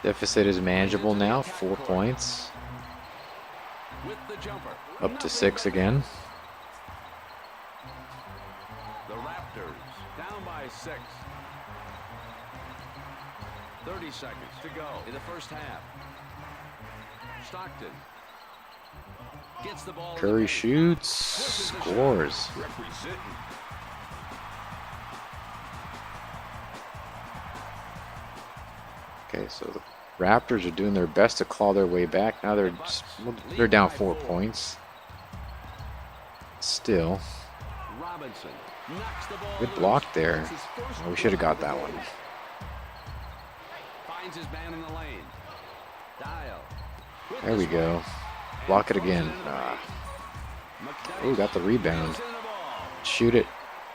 [SPEAKER 1] Deficit is manageable now, 4 points.
[SPEAKER 5] With the jumper.
[SPEAKER 1] Up to 6 again.
[SPEAKER 5] The Raptors down by 6. 30 seconds to go in the first half. Stockton gets the ball. in the
[SPEAKER 1] Curry
[SPEAKER 5] paint.
[SPEAKER 1] shoots, scores.
[SPEAKER 6] Representing.
[SPEAKER 1] Okay, so the Raptors are doing their best to claw their way back. Now they're down 4 points. Still,
[SPEAKER 5] Robinson knocks the ball
[SPEAKER 1] good
[SPEAKER 5] loose.
[SPEAKER 1] block there. Oh, we should have got that one.
[SPEAKER 5] Finds his man in the lane. Dial. With
[SPEAKER 1] There we
[SPEAKER 5] the
[SPEAKER 1] go.
[SPEAKER 5] swing.
[SPEAKER 1] Block it
[SPEAKER 5] And throws
[SPEAKER 1] again.
[SPEAKER 5] into the
[SPEAKER 1] Ah.
[SPEAKER 5] paint. McDice
[SPEAKER 1] Oh, got the rebound.
[SPEAKER 5] brings in the ball.
[SPEAKER 1] Shoot it.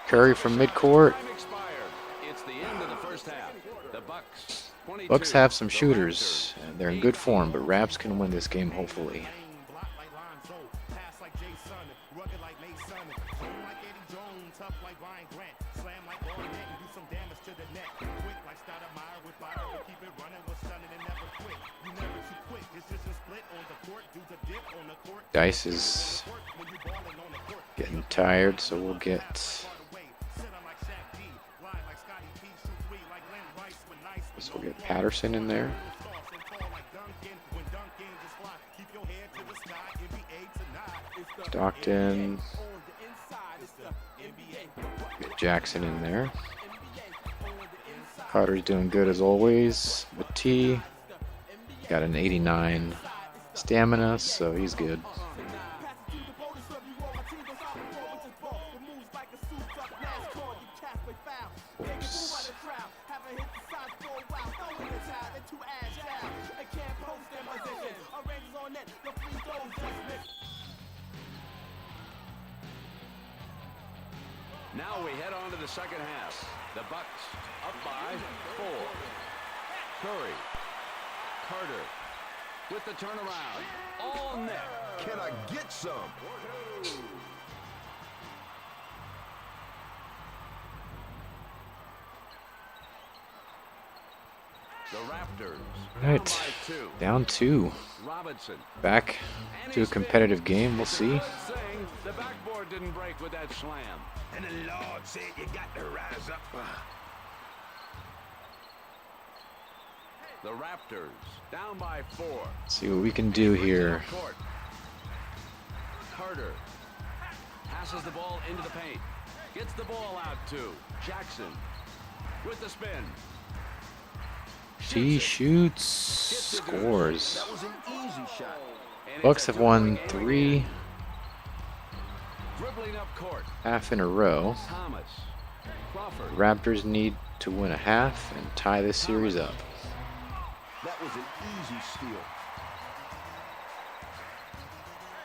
[SPEAKER 1] Curry from midcourt.
[SPEAKER 5] Time expired. It's the end of the first half. The Bucks 22.
[SPEAKER 1] Bucks have some
[SPEAKER 5] The
[SPEAKER 1] shooters,
[SPEAKER 5] Raptors
[SPEAKER 1] and they're in good form, but Raps can win this game, hopefully.
[SPEAKER 4] Block like Lonzo, pass like Jay Son, rugged like Mason, zone like Eddie Jones, tough like Ryan Grant, slam like Garnett, and do some damage to the net. Quick like Stoudemire with fire, but keep it running with stunning and never quit. You never too quick. Decision split on the court, do the dip on the court.
[SPEAKER 1] Dice is
[SPEAKER 4] When you ballin' on the court,
[SPEAKER 1] getting tired, so we'll get So we'll get Patterson in there. Stockton. Get Jackson in there. Carter's doing good as always. Batee got an 89 stamina, so he's good. Oops.
[SPEAKER 5] Now we head on to the second half. The Bucks up by 4. Curry. Carter with the turnaround. All net.
[SPEAKER 6] Can I get some?
[SPEAKER 5] The Raptors
[SPEAKER 1] Right.
[SPEAKER 5] down by 2.
[SPEAKER 1] Down 2.
[SPEAKER 5] Robinson.
[SPEAKER 1] Back to a competitive game. We'll see.
[SPEAKER 5] Thing, the backboard didn't break with that slam.
[SPEAKER 6] And the Lord said you got to rise up.
[SPEAKER 5] The Raptors down by 4.
[SPEAKER 1] See what we can do here.
[SPEAKER 5] Court. Carter passes the ball into the paint. Gets the ball out to Jackson with the spin.
[SPEAKER 1] She shoots, scores.
[SPEAKER 6] That was an easy shot.
[SPEAKER 5] And
[SPEAKER 1] Bucks
[SPEAKER 5] it's a
[SPEAKER 1] have won
[SPEAKER 5] two-point game
[SPEAKER 1] 3
[SPEAKER 5] again. Dribbling up court.
[SPEAKER 1] half in a row.
[SPEAKER 5] Thomas. Crawford.
[SPEAKER 1] Raptors need to win a half and tie this series up.
[SPEAKER 6] That was an easy steal.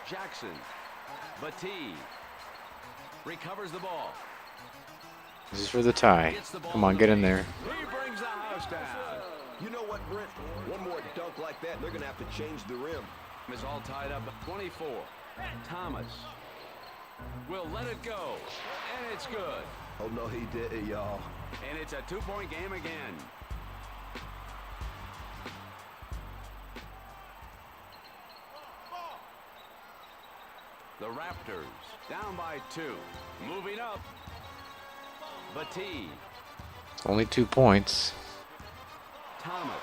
[SPEAKER 5] Jackson. Batee. Recovers the ball.
[SPEAKER 1] This is for the tie.
[SPEAKER 5] Gets the ball
[SPEAKER 1] Come on,
[SPEAKER 5] in
[SPEAKER 1] get
[SPEAKER 5] the
[SPEAKER 1] in
[SPEAKER 5] paint.
[SPEAKER 1] there.
[SPEAKER 5] He brings the house down.
[SPEAKER 6] You know what, Brent? One more dunk like that, they're going to have to change the rim.
[SPEAKER 5] Is all tied up at 24. Thomas will let it go, and it's good.
[SPEAKER 6] Oh, no, he didn't, y'all.
[SPEAKER 5] And it's a 2-point game again. The Raptors down by 2. Moving up. Batee.
[SPEAKER 1] It's only 2 points.
[SPEAKER 5] Thomas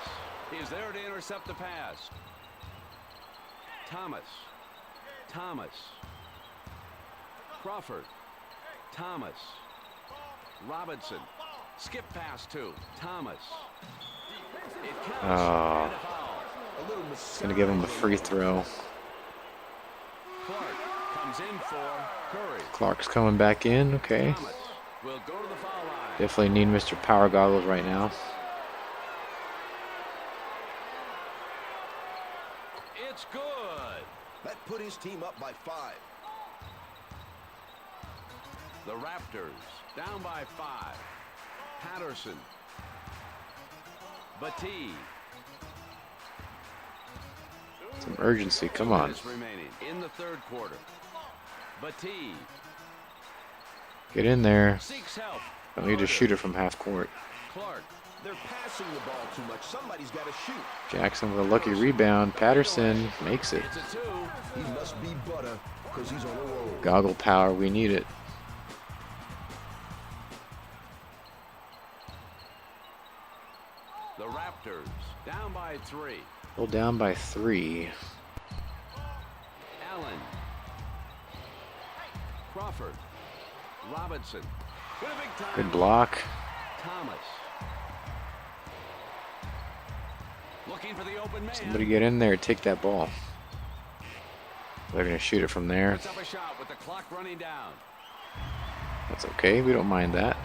[SPEAKER 5] is there to intercept the pass. Thomas. Thomas. Crawford. Thomas. Robinson. Skip pass to Thomas. It counts.
[SPEAKER 1] Oh.
[SPEAKER 5] And a foul.
[SPEAKER 6] A little
[SPEAKER 1] Gonna give him a free throw.
[SPEAKER 5] Clark comes in for Curry.
[SPEAKER 1] Clark's coming back in. Okay.
[SPEAKER 5] Thomas will go to the foul line.
[SPEAKER 1] Definitely need Mr. Power Goggles right now.
[SPEAKER 5] It's good.
[SPEAKER 6] That put his team up by 5.
[SPEAKER 5] The Raptors down by 5. Patterson. Batee.
[SPEAKER 1] Some urgency. Come
[SPEAKER 5] 2
[SPEAKER 1] on.
[SPEAKER 5] minutes remaining in the third quarter. Batee
[SPEAKER 1] Get in there.
[SPEAKER 5] seeks help.
[SPEAKER 1] Don't need to shoot it from half court.
[SPEAKER 5] Clark.
[SPEAKER 6] They're passing the ball too much. Somebody's got to shoot.
[SPEAKER 1] Jackson with a lucky rebound. Patterson makes it.
[SPEAKER 5] It's a 2.
[SPEAKER 6] He must be butter because he's on a roll.
[SPEAKER 1] Goggle power. We need it.
[SPEAKER 5] The Raptors down by 3.
[SPEAKER 1] Still down by 3.
[SPEAKER 5] Allen. Crawford. Robinson. With a big time.
[SPEAKER 1] Good block.
[SPEAKER 5] Thomas. Looking for the open man.
[SPEAKER 1] Somebody get in there. Take that ball. They're going to shoot it from there.
[SPEAKER 5] Puts up a shot with the clock running down.
[SPEAKER 1] That's okay. We don't mind that.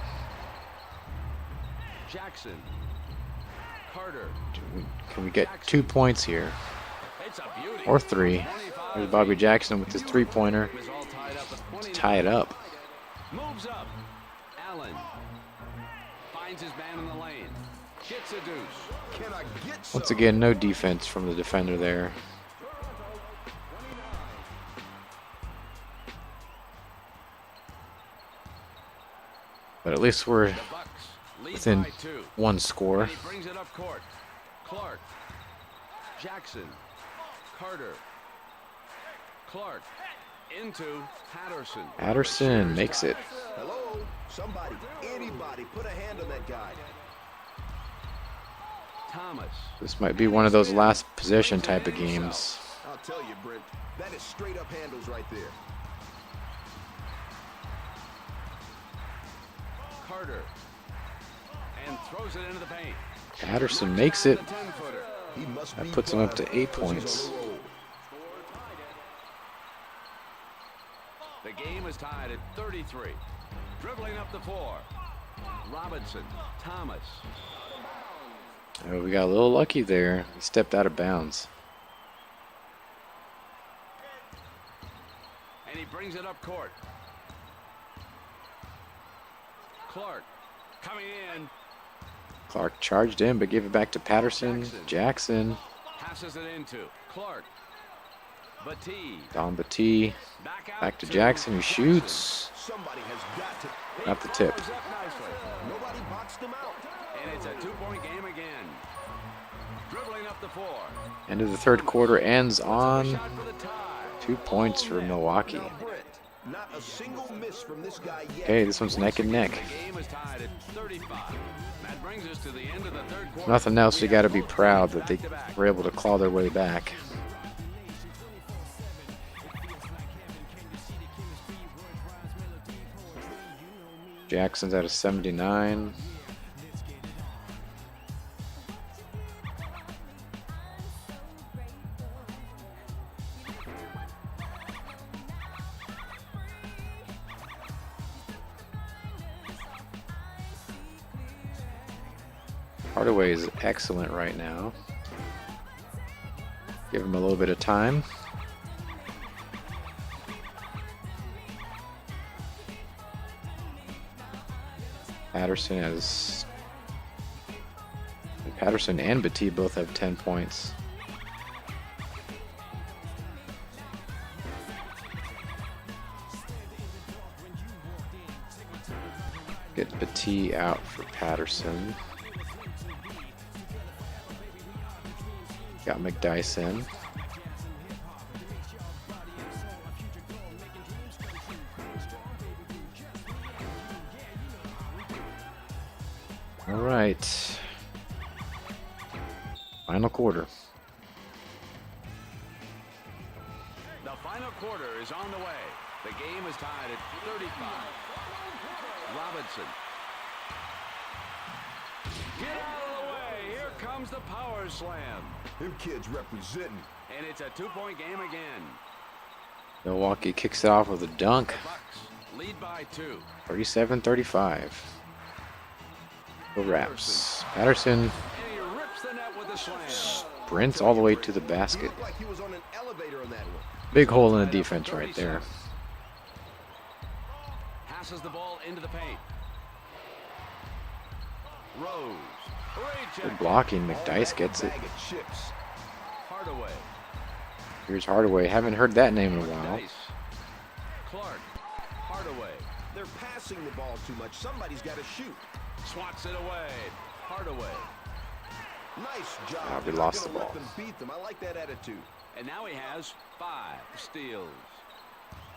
[SPEAKER 5] Jackson. Carter.
[SPEAKER 1] Can we get 2 points here?
[SPEAKER 5] It's a beauty.
[SPEAKER 1] Or 3.
[SPEAKER 5] 25
[SPEAKER 1] There's Bobby Jackson with his 3-pointer
[SPEAKER 5] is all tied up at 29.
[SPEAKER 1] to tie it up.
[SPEAKER 5] Moves up. Allen. Finds his man in the lane. Gets a deuce.
[SPEAKER 6] Can I get some?
[SPEAKER 1] Once again, no defense from the defender there. But at least we're
[SPEAKER 5] The Bucks lead
[SPEAKER 1] within
[SPEAKER 5] by 2.
[SPEAKER 1] 1 score.
[SPEAKER 5] And he brings it up court. Clark. Jackson. Carter. Clark. Into Patterson.
[SPEAKER 1] Patterson makes it.
[SPEAKER 6] Hello? Somebody, anybody, put a hand on that guy.
[SPEAKER 5] Thomas.
[SPEAKER 1] This might be one of those last possession type of games.
[SPEAKER 6] I'll tell you, Brent, that is straight up handles right there.
[SPEAKER 5] Carter. And throws it into the paint.
[SPEAKER 1] Patterson makes it.
[SPEAKER 5] The 10-footer.
[SPEAKER 6] He must
[SPEAKER 1] That
[SPEAKER 6] be
[SPEAKER 1] puts him up to
[SPEAKER 6] butter
[SPEAKER 1] 8
[SPEAKER 6] 'cause he's
[SPEAKER 1] points.
[SPEAKER 6] on a roll.
[SPEAKER 5] The game is tied at 33. Dribbling up the floor. Robinson. Thomas.
[SPEAKER 1] Oh, we got a little lucky there. He stepped out of bounds.
[SPEAKER 5] And he brings it up court. Clark coming in.
[SPEAKER 1] Clark charged in, but gave it back to Patterson. Jackson.
[SPEAKER 5] Passes it into Clark. Batee.
[SPEAKER 1] Don Batee. Back to Jackson, who shoots.
[SPEAKER 6] Somebody has got to.
[SPEAKER 1] Got the tip.
[SPEAKER 5] Powers up nicely.
[SPEAKER 6] Nobody boxed him out.
[SPEAKER 5] And it's a 2-point game again. Dribbling up the floor.
[SPEAKER 1] End of the third quarter ends on
[SPEAKER 5] Shot for the tie.
[SPEAKER 1] 2 points for Milwaukee.
[SPEAKER 6] Now, Brent, not a single miss from this guy yet.
[SPEAKER 1] Okay, this one's neck and neck.
[SPEAKER 5] The game is tied at 35. That brings us to the end of the third quarter.
[SPEAKER 1] Nothing else, you got to be proud that they were able to claw their way back. Jackson's at a 79. Hardaway is excellent right now. Give him a little bit of time. Patterson and Batee both have 10 points. Get Batee out for Patterson. Got McDyson. All right. Final quarter.
[SPEAKER 5] The final quarter is on the way. The game is tied at 35. Robinson. Get out of the way. Here comes the power slam.
[SPEAKER 6] Them kids representing.
[SPEAKER 5] And it's a 2-point game again.
[SPEAKER 1] Milwaukee kicks it off with a dunk.
[SPEAKER 5] The Bucks lead by 2.
[SPEAKER 1] 37-35. The Raps. Patterson
[SPEAKER 5] And he rips the net with a slam.
[SPEAKER 1] sprints all the way to the basket.
[SPEAKER 6] Looked like he was on an elevator on that one.
[SPEAKER 1] Big hole in the defense right there.
[SPEAKER 5] Passes the ball into the paint. Rose. Great
[SPEAKER 1] Good
[SPEAKER 5] check.
[SPEAKER 1] blocking. McDyess gets it.
[SPEAKER 6] Bag of chips.
[SPEAKER 5] Hardaway.
[SPEAKER 1] Here's Hardaway. Haven't heard that name in a while.
[SPEAKER 5] Dice. Clark. Hardaway.
[SPEAKER 6] They're passing the ball too much. Somebody's got to shoot.
[SPEAKER 5] Swats it away. Hardaway.
[SPEAKER 6] Nice job.
[SPEAKER 1] Ah, we
[SPEAKER 6] They're not
[SPEAKER 1] lost
[SPEAKER 6] gonna
[SPEAKER 1] the
[SPEAKER 6] let
[SPEAKER 1] ball.
[SPEAKER 6] them beat them. I like that attitude.
[SPEAKER 5] And now he has 5 steals.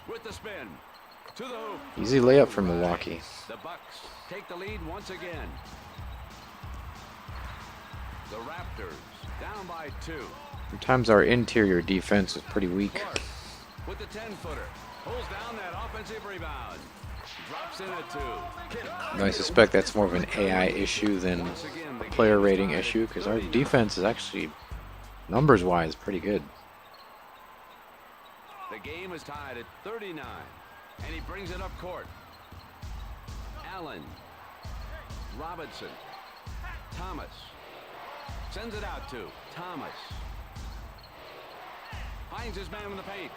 [SPEAKER 5] With the spin. To the hoop.
[SPEAKER 1] Easy layup for Milwaukee.
[SPEAKER 5] The Bucks take the lead once again. The Raptors down by 2.
[SPEAKER 1] Sometimes our interior defense is pretty weak.
[SPEAKER 5] Clark with the 10-footer. Pulls down that offensive rebound. Drops in at 2.
[SPEAKER 1] And I suspect that's more of an AI issue than
[SPEAKER 5] Once again,
[SPEAKER 1] a player rating issue because our defense is actually, numbers-wise, pretty good.
[SPEAKER 5] The game is tied at 39. And he brings it up court. Allen. Robinson. Thomas. Sends it out to Thomas. Finds his man in the paint.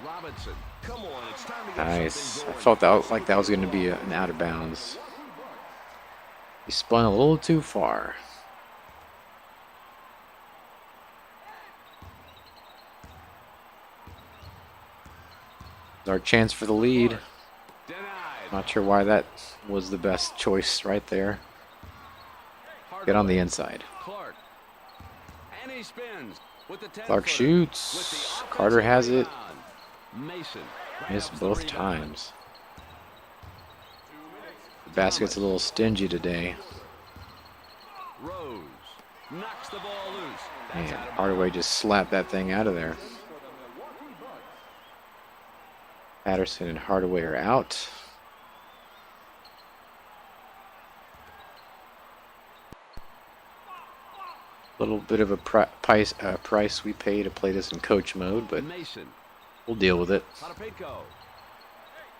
[SPEAKER 5] Robinson.
[SPEAKER 6] Come on, it's time to get
[SPEAKER 1] Nice.
[SPEAKER 6] something
[SPEAKER 1] I
[SPEAKER 6] going.
[SPEAKER 1] felt that like that was going to be an out of bounds. He spun a little too far. Our chance for the lead.
[SPEAKER 5] Denied.
[SPEAKER 1] Not sure why that was the best choice right there. Get on the inside.
[SPEAKER 5] Clark. And he spins with the 10
[SPEAKER 1] Clark shoots. Carter has it.
[SPEAKER 5] Mason.
[SPEAKER 1] Missed
[SPEAKER 5] grabs the
[SPEAKER 1] both
[SPEAKER 5] rebound.
[SPEAKER 1] times. The basket's a little stingy today.
[SPEAKER 5] Rose knocks the ball loose. That's
[SPEAKER 1] Man,
[SPEAKER 5] out of
[SPEAKER 1] Hardaway just slapped that thing out of there. Patterson and Hardaway are out. Little bit of a price we pay to play this in coach mode, but
[SPEAKER 5] Mason.
[SPEAKER 1] we'll deal with it.
[SPEAKER 5] Potapinko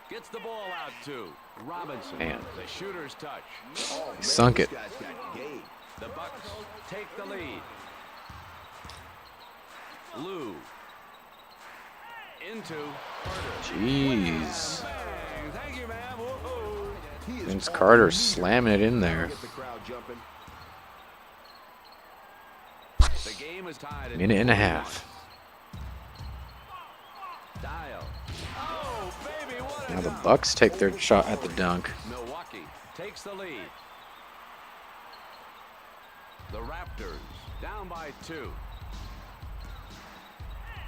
[SPEAKER 5] gets the ball out to Robinson.
[SPEAKER 1] Man.
[SPEAKER 5] The shooter's touch.
[SPEAKER 6] Oh, man,
[SPEAKER 1] Sunk
[SPEAKER 6] this
[SPEAKER 1] it.
[SPEAKER 6] guy's got game.
[SPEAKER 5] The Bucks take the lead. Lou into Carter.
[SPEAKER 1] Jeez.
[SPEAKER 5] Bang. Thank you, man. Whoa.
[SPEAKER 1] Vince Carter slamming it in there.
[SPEAKER 6] Get the crowd jumping.
[SPEAKER 5] The game is tied at
[SPEAKER 1] Minute and a
[SPEAKER 5] 41.
[SPEAKER 1] half.
[SPEAKER 5] Dial. Oh, baby, what a
[SPEAKER 1] Now the
[SPEAKER 5] dunk.
[SPEAKER 1] Bucks take their shot at the dunk.
[SPEAKER 5] Milwaukee takes the lead. The Raptors down by 2.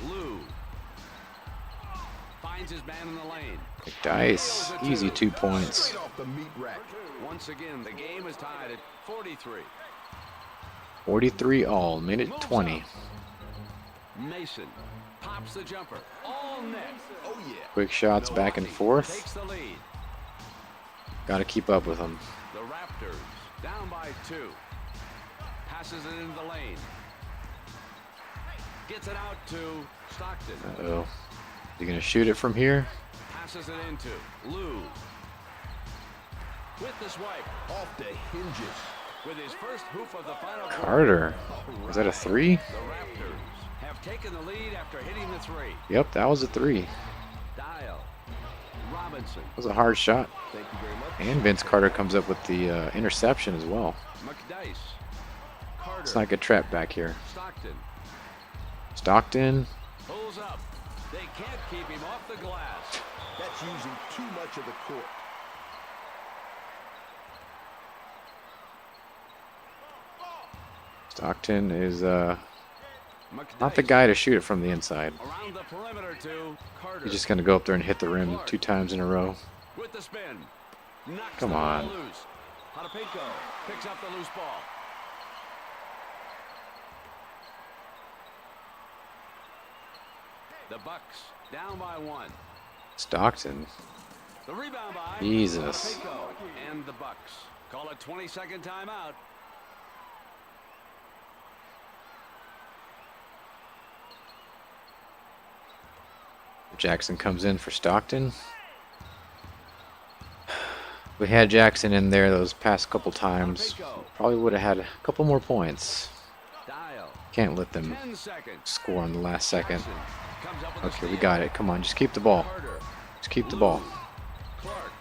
[SPEAKER 5] Lou finds his man in the lane.
[SPEAKER 1] Dice, easy 2 points.
[SPEAKER 6] Straight off the meat rack.
[SPEAKER 5] Once again, the game is tied at 43.
[SPEAKER 1] 43 all, minute 20.
[SPEAKER 5] Mason pops the jumper. All net.
[SPEAKER 6] Oh, yeah.
[SPEAKER 1] Quick shots back and forth.
[SPEAKER 5] Takes the lead.
[SPEAKER 1] Got to keep up with them.
[SPEAKER 5] The Raptors down by 2. Passes it into the lane. Gets it out to Stockton.
[SPEAKER 1] Uh-oh. You gonna shoot it from here?
[SPEAKER 5] Passes it into Lou. With the swipe.
[SPEAKER 6] Off the hinges.
[SPEAKER 5] With his first hoof of the final quarter.
[SPEAKER 1] Carter. Was that a 3?
[SPEAKER 5] The Raptors have taken the lead after hitting the 3.
[SPEAKER 1] Yep, that was a 3.
[SPEAKER 5] Dial. Robinson.
[SPEAKER 1] That was a hard shot.
[SPEAKER 6] Thank you very much.
[SPEAKER 1] And Vince Carter comes up with the interception as well.
[SPEAKER 5] McDice. Carter.
[SPEAKER 1] It's like a trap back here.
[SPEAKER 5] Stockton.
[SPEAKER 1] Stockton.
[SPEAKER 5] Pulls up. They can't keep him off the glass.
[SPEAKER 6] That's using too much of the court.
[SPEAKER 1] Stockton is not the
[SPEAKER 5] McDice.
[SPEAKER 1] guy to shoot it from the inside.
[SPEAKER 5] Around the perimeter to Carter.
[SPEAKER 1] He's just gonna go up there and hit the rim 2 times in a row.
[SPEAKER 5] With the spin. Knocks
[SPEAKER 1] Come
[SPEAKER 5] the ball
[SPEAKER 1] on.
[SPEAKER 5] loose. Potapinko picks up the loose ball. The Bucks down by 1.
[SPEAKER 1] Stockton.
[SPEAKER 5] The rebound by
[SPEAKER 1] Jesus.
[SPEAKER 5] Potapinko and the Bucks call a 20-second timeout.
[SPEAKER 1] Jackson comes in for Stockton. If we had Jackson in there those past couple times, probably would have had a couple more points.
[SPEAKER 5] Dial.
[SPEAKER 1] Can't let them
[SPEAKER 5] 10 seconds.
[SPEAKER 1] score in the last second.
[SPEAKER 5] Jackson comes up with a
[SPEAKER 1] Okay, we
[SPEAKER 5] steal.
[SPEAKER 1] got it. Come on, just keep the ball.
[SPEAKER 5] Carter.
[SPEAKER 1] Just keep the ball.
[SPEAKER 5] Clark.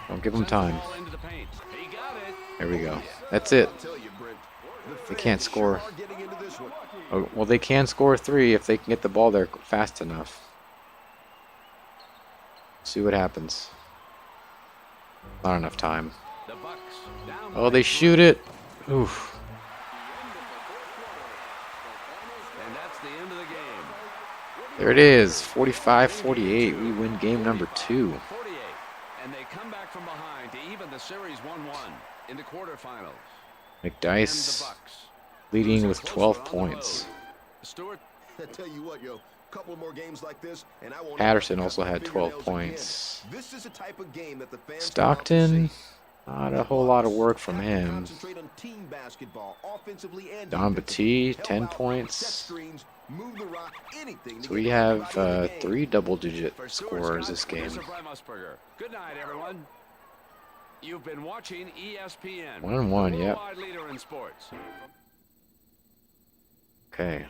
[SPEAKER 1] Don't give them
[SPEAKER 5] Sends the
[SPEAKER 1] time.
[SPEAKER 5] ball into the paint. He got it.
[SPEAKER 1] There we go. That's it.
[SPEAKER 6] I'll tell you, Brent, the
[SPEAKER 1] They
[SPEAKER 6] fans
[SPEAKER 1] can't
[SPEAKER 6] sure
[SPEAKER 1] score.
[SPEAKER 6] are getting into this one.
[SPEAKER 1] Oh, well, they can score 3 if they can get the ball there fast enough. See what happens. Not enough time.
[SPEAKER 5] The Bucks down
[SPEAKER 1] Oh,
[SPEAKER 5] by
[SPEAKER 1] they
[SPEAKER 5] 3.
[SPEAKER 1] shoot it. Oof.
[SPEAKER 5] And that's the end of the game.
[SPEAKER 1] There it is. 45-48. We win game number 2.
[SPEAKER 5] 48. And they come back from behind to even the series 1-1 in the quarterfinals. And the
[SPEAKER 1] McDice
[SPEAKER 5] Bucks
[SPEAKER 1] leading
[SPEAKER 5] losing
[SPEAKER 1] with
[SPEAKER 5] closer
[SPEAKER 1] 12
[SPEAKER 5] on the
[SPEAKER 1] points.
[SPEAKER 5] road. Stewart.
[SPEAKER 6] I tell you what, yo, couple more games like this, and I won't
[SPEAKER 1] Patterson
[SPEAKER 6] ever
[SPEAKER 1] also
[SPEAKER 6] cut my
[SPEAKER 1] had 12
[SPEAKER 6] fingernails
[SPEAKER 1] points.
[SPEAKER 6] again. This is a type of game that the fans
[SPEAKER 1] Stockton,
[SPEAKER 6] love to see.
[SPEAKER 1] not a whole lot of work from
[SPEAKER 6] Have to
[SPEAKER 1] him.
[SPEAKER 6] concentrate on team basketball, offensively and
[SPEAKER 1] Don
[SPEAKER 6] defensively.
[SPEAKER 1] Batiste,
[SPEAKER 6] Help
[SPEAKER 1] 10
[SPEAKER 6] out, set
[SPEAKER 1] points.
[SPEAKER 6] screens, move the rock, anything to
[SPEAKER 1] So we
[SPEAKER 6] get
[SPEAKER 1] have
[SPEAKER 6] everybody in the game.
[SPEAKER 1] 3 double-digit
[SPEAKER 5] For Stuart
[SPEAKER 1] scorers
[SPEAKER 5] Scott,
[SPEAKER 1] this game.
[SPEAKER 5] producer Brett Musburger. Good night, everyone. You've been watching ESPN.
[SPEAKER 1] 1-1, yep.
[SPEAKER 5] Worldwide leader in sports.
[SPEAKER 1] Okay.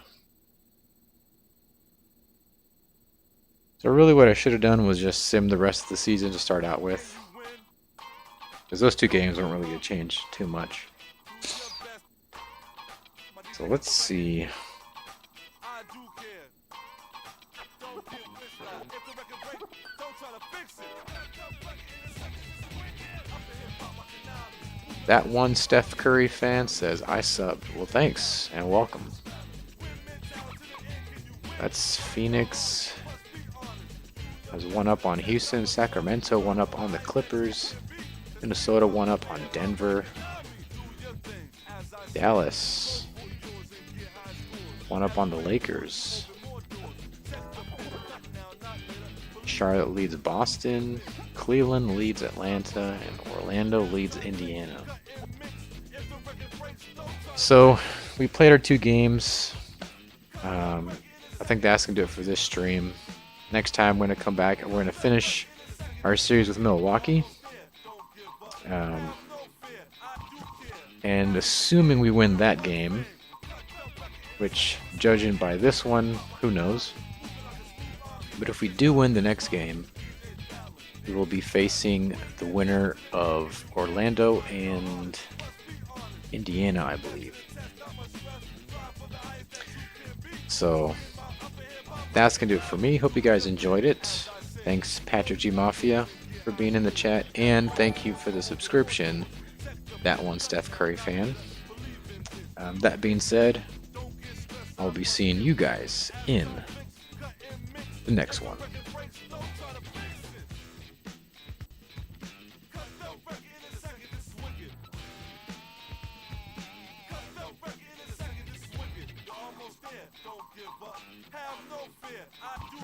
[SPEAKER 1] So really what I should have done was just sim the rest of the season to start out with. Because those 2 games weren't really going to change too much. So let's see.
[SPEAKER 4] I do care. Don't get pissed off. If the record break, don't try to fix it.
[SPEAKER 1] That one Steph Curry fan says, I subbed. Well, thanks and welcome. That's Phoenix. Has 1 up on Houston. Sacramento 1 up on the Clippers. Minnesota 1 up on Denver. Dallas 1 up on the Lakers. Charlotte leads Boston. Cleveland leads Atlanta. And Orlando leads Indiana. So we played our 2 games. I think that's going to do it for this stream. Next time we're going to come back and we're going to finish our series with Milwaukee. And assuming we win that game, which judging by this one, who knows? But if we do win the next game, we will be facing the winner of Orlando and Indiana, I believe. So that's going to do it for me. Hope you guys enjoyed it. Thanks, Patrick G Mafia, for being in the chat. And thank you for the subscription, that one Steph Curry fan. That being said, I'll be seeing you guys in the next one.
[SPEAKER 4] Almost there, don't give up. Have no fear. I do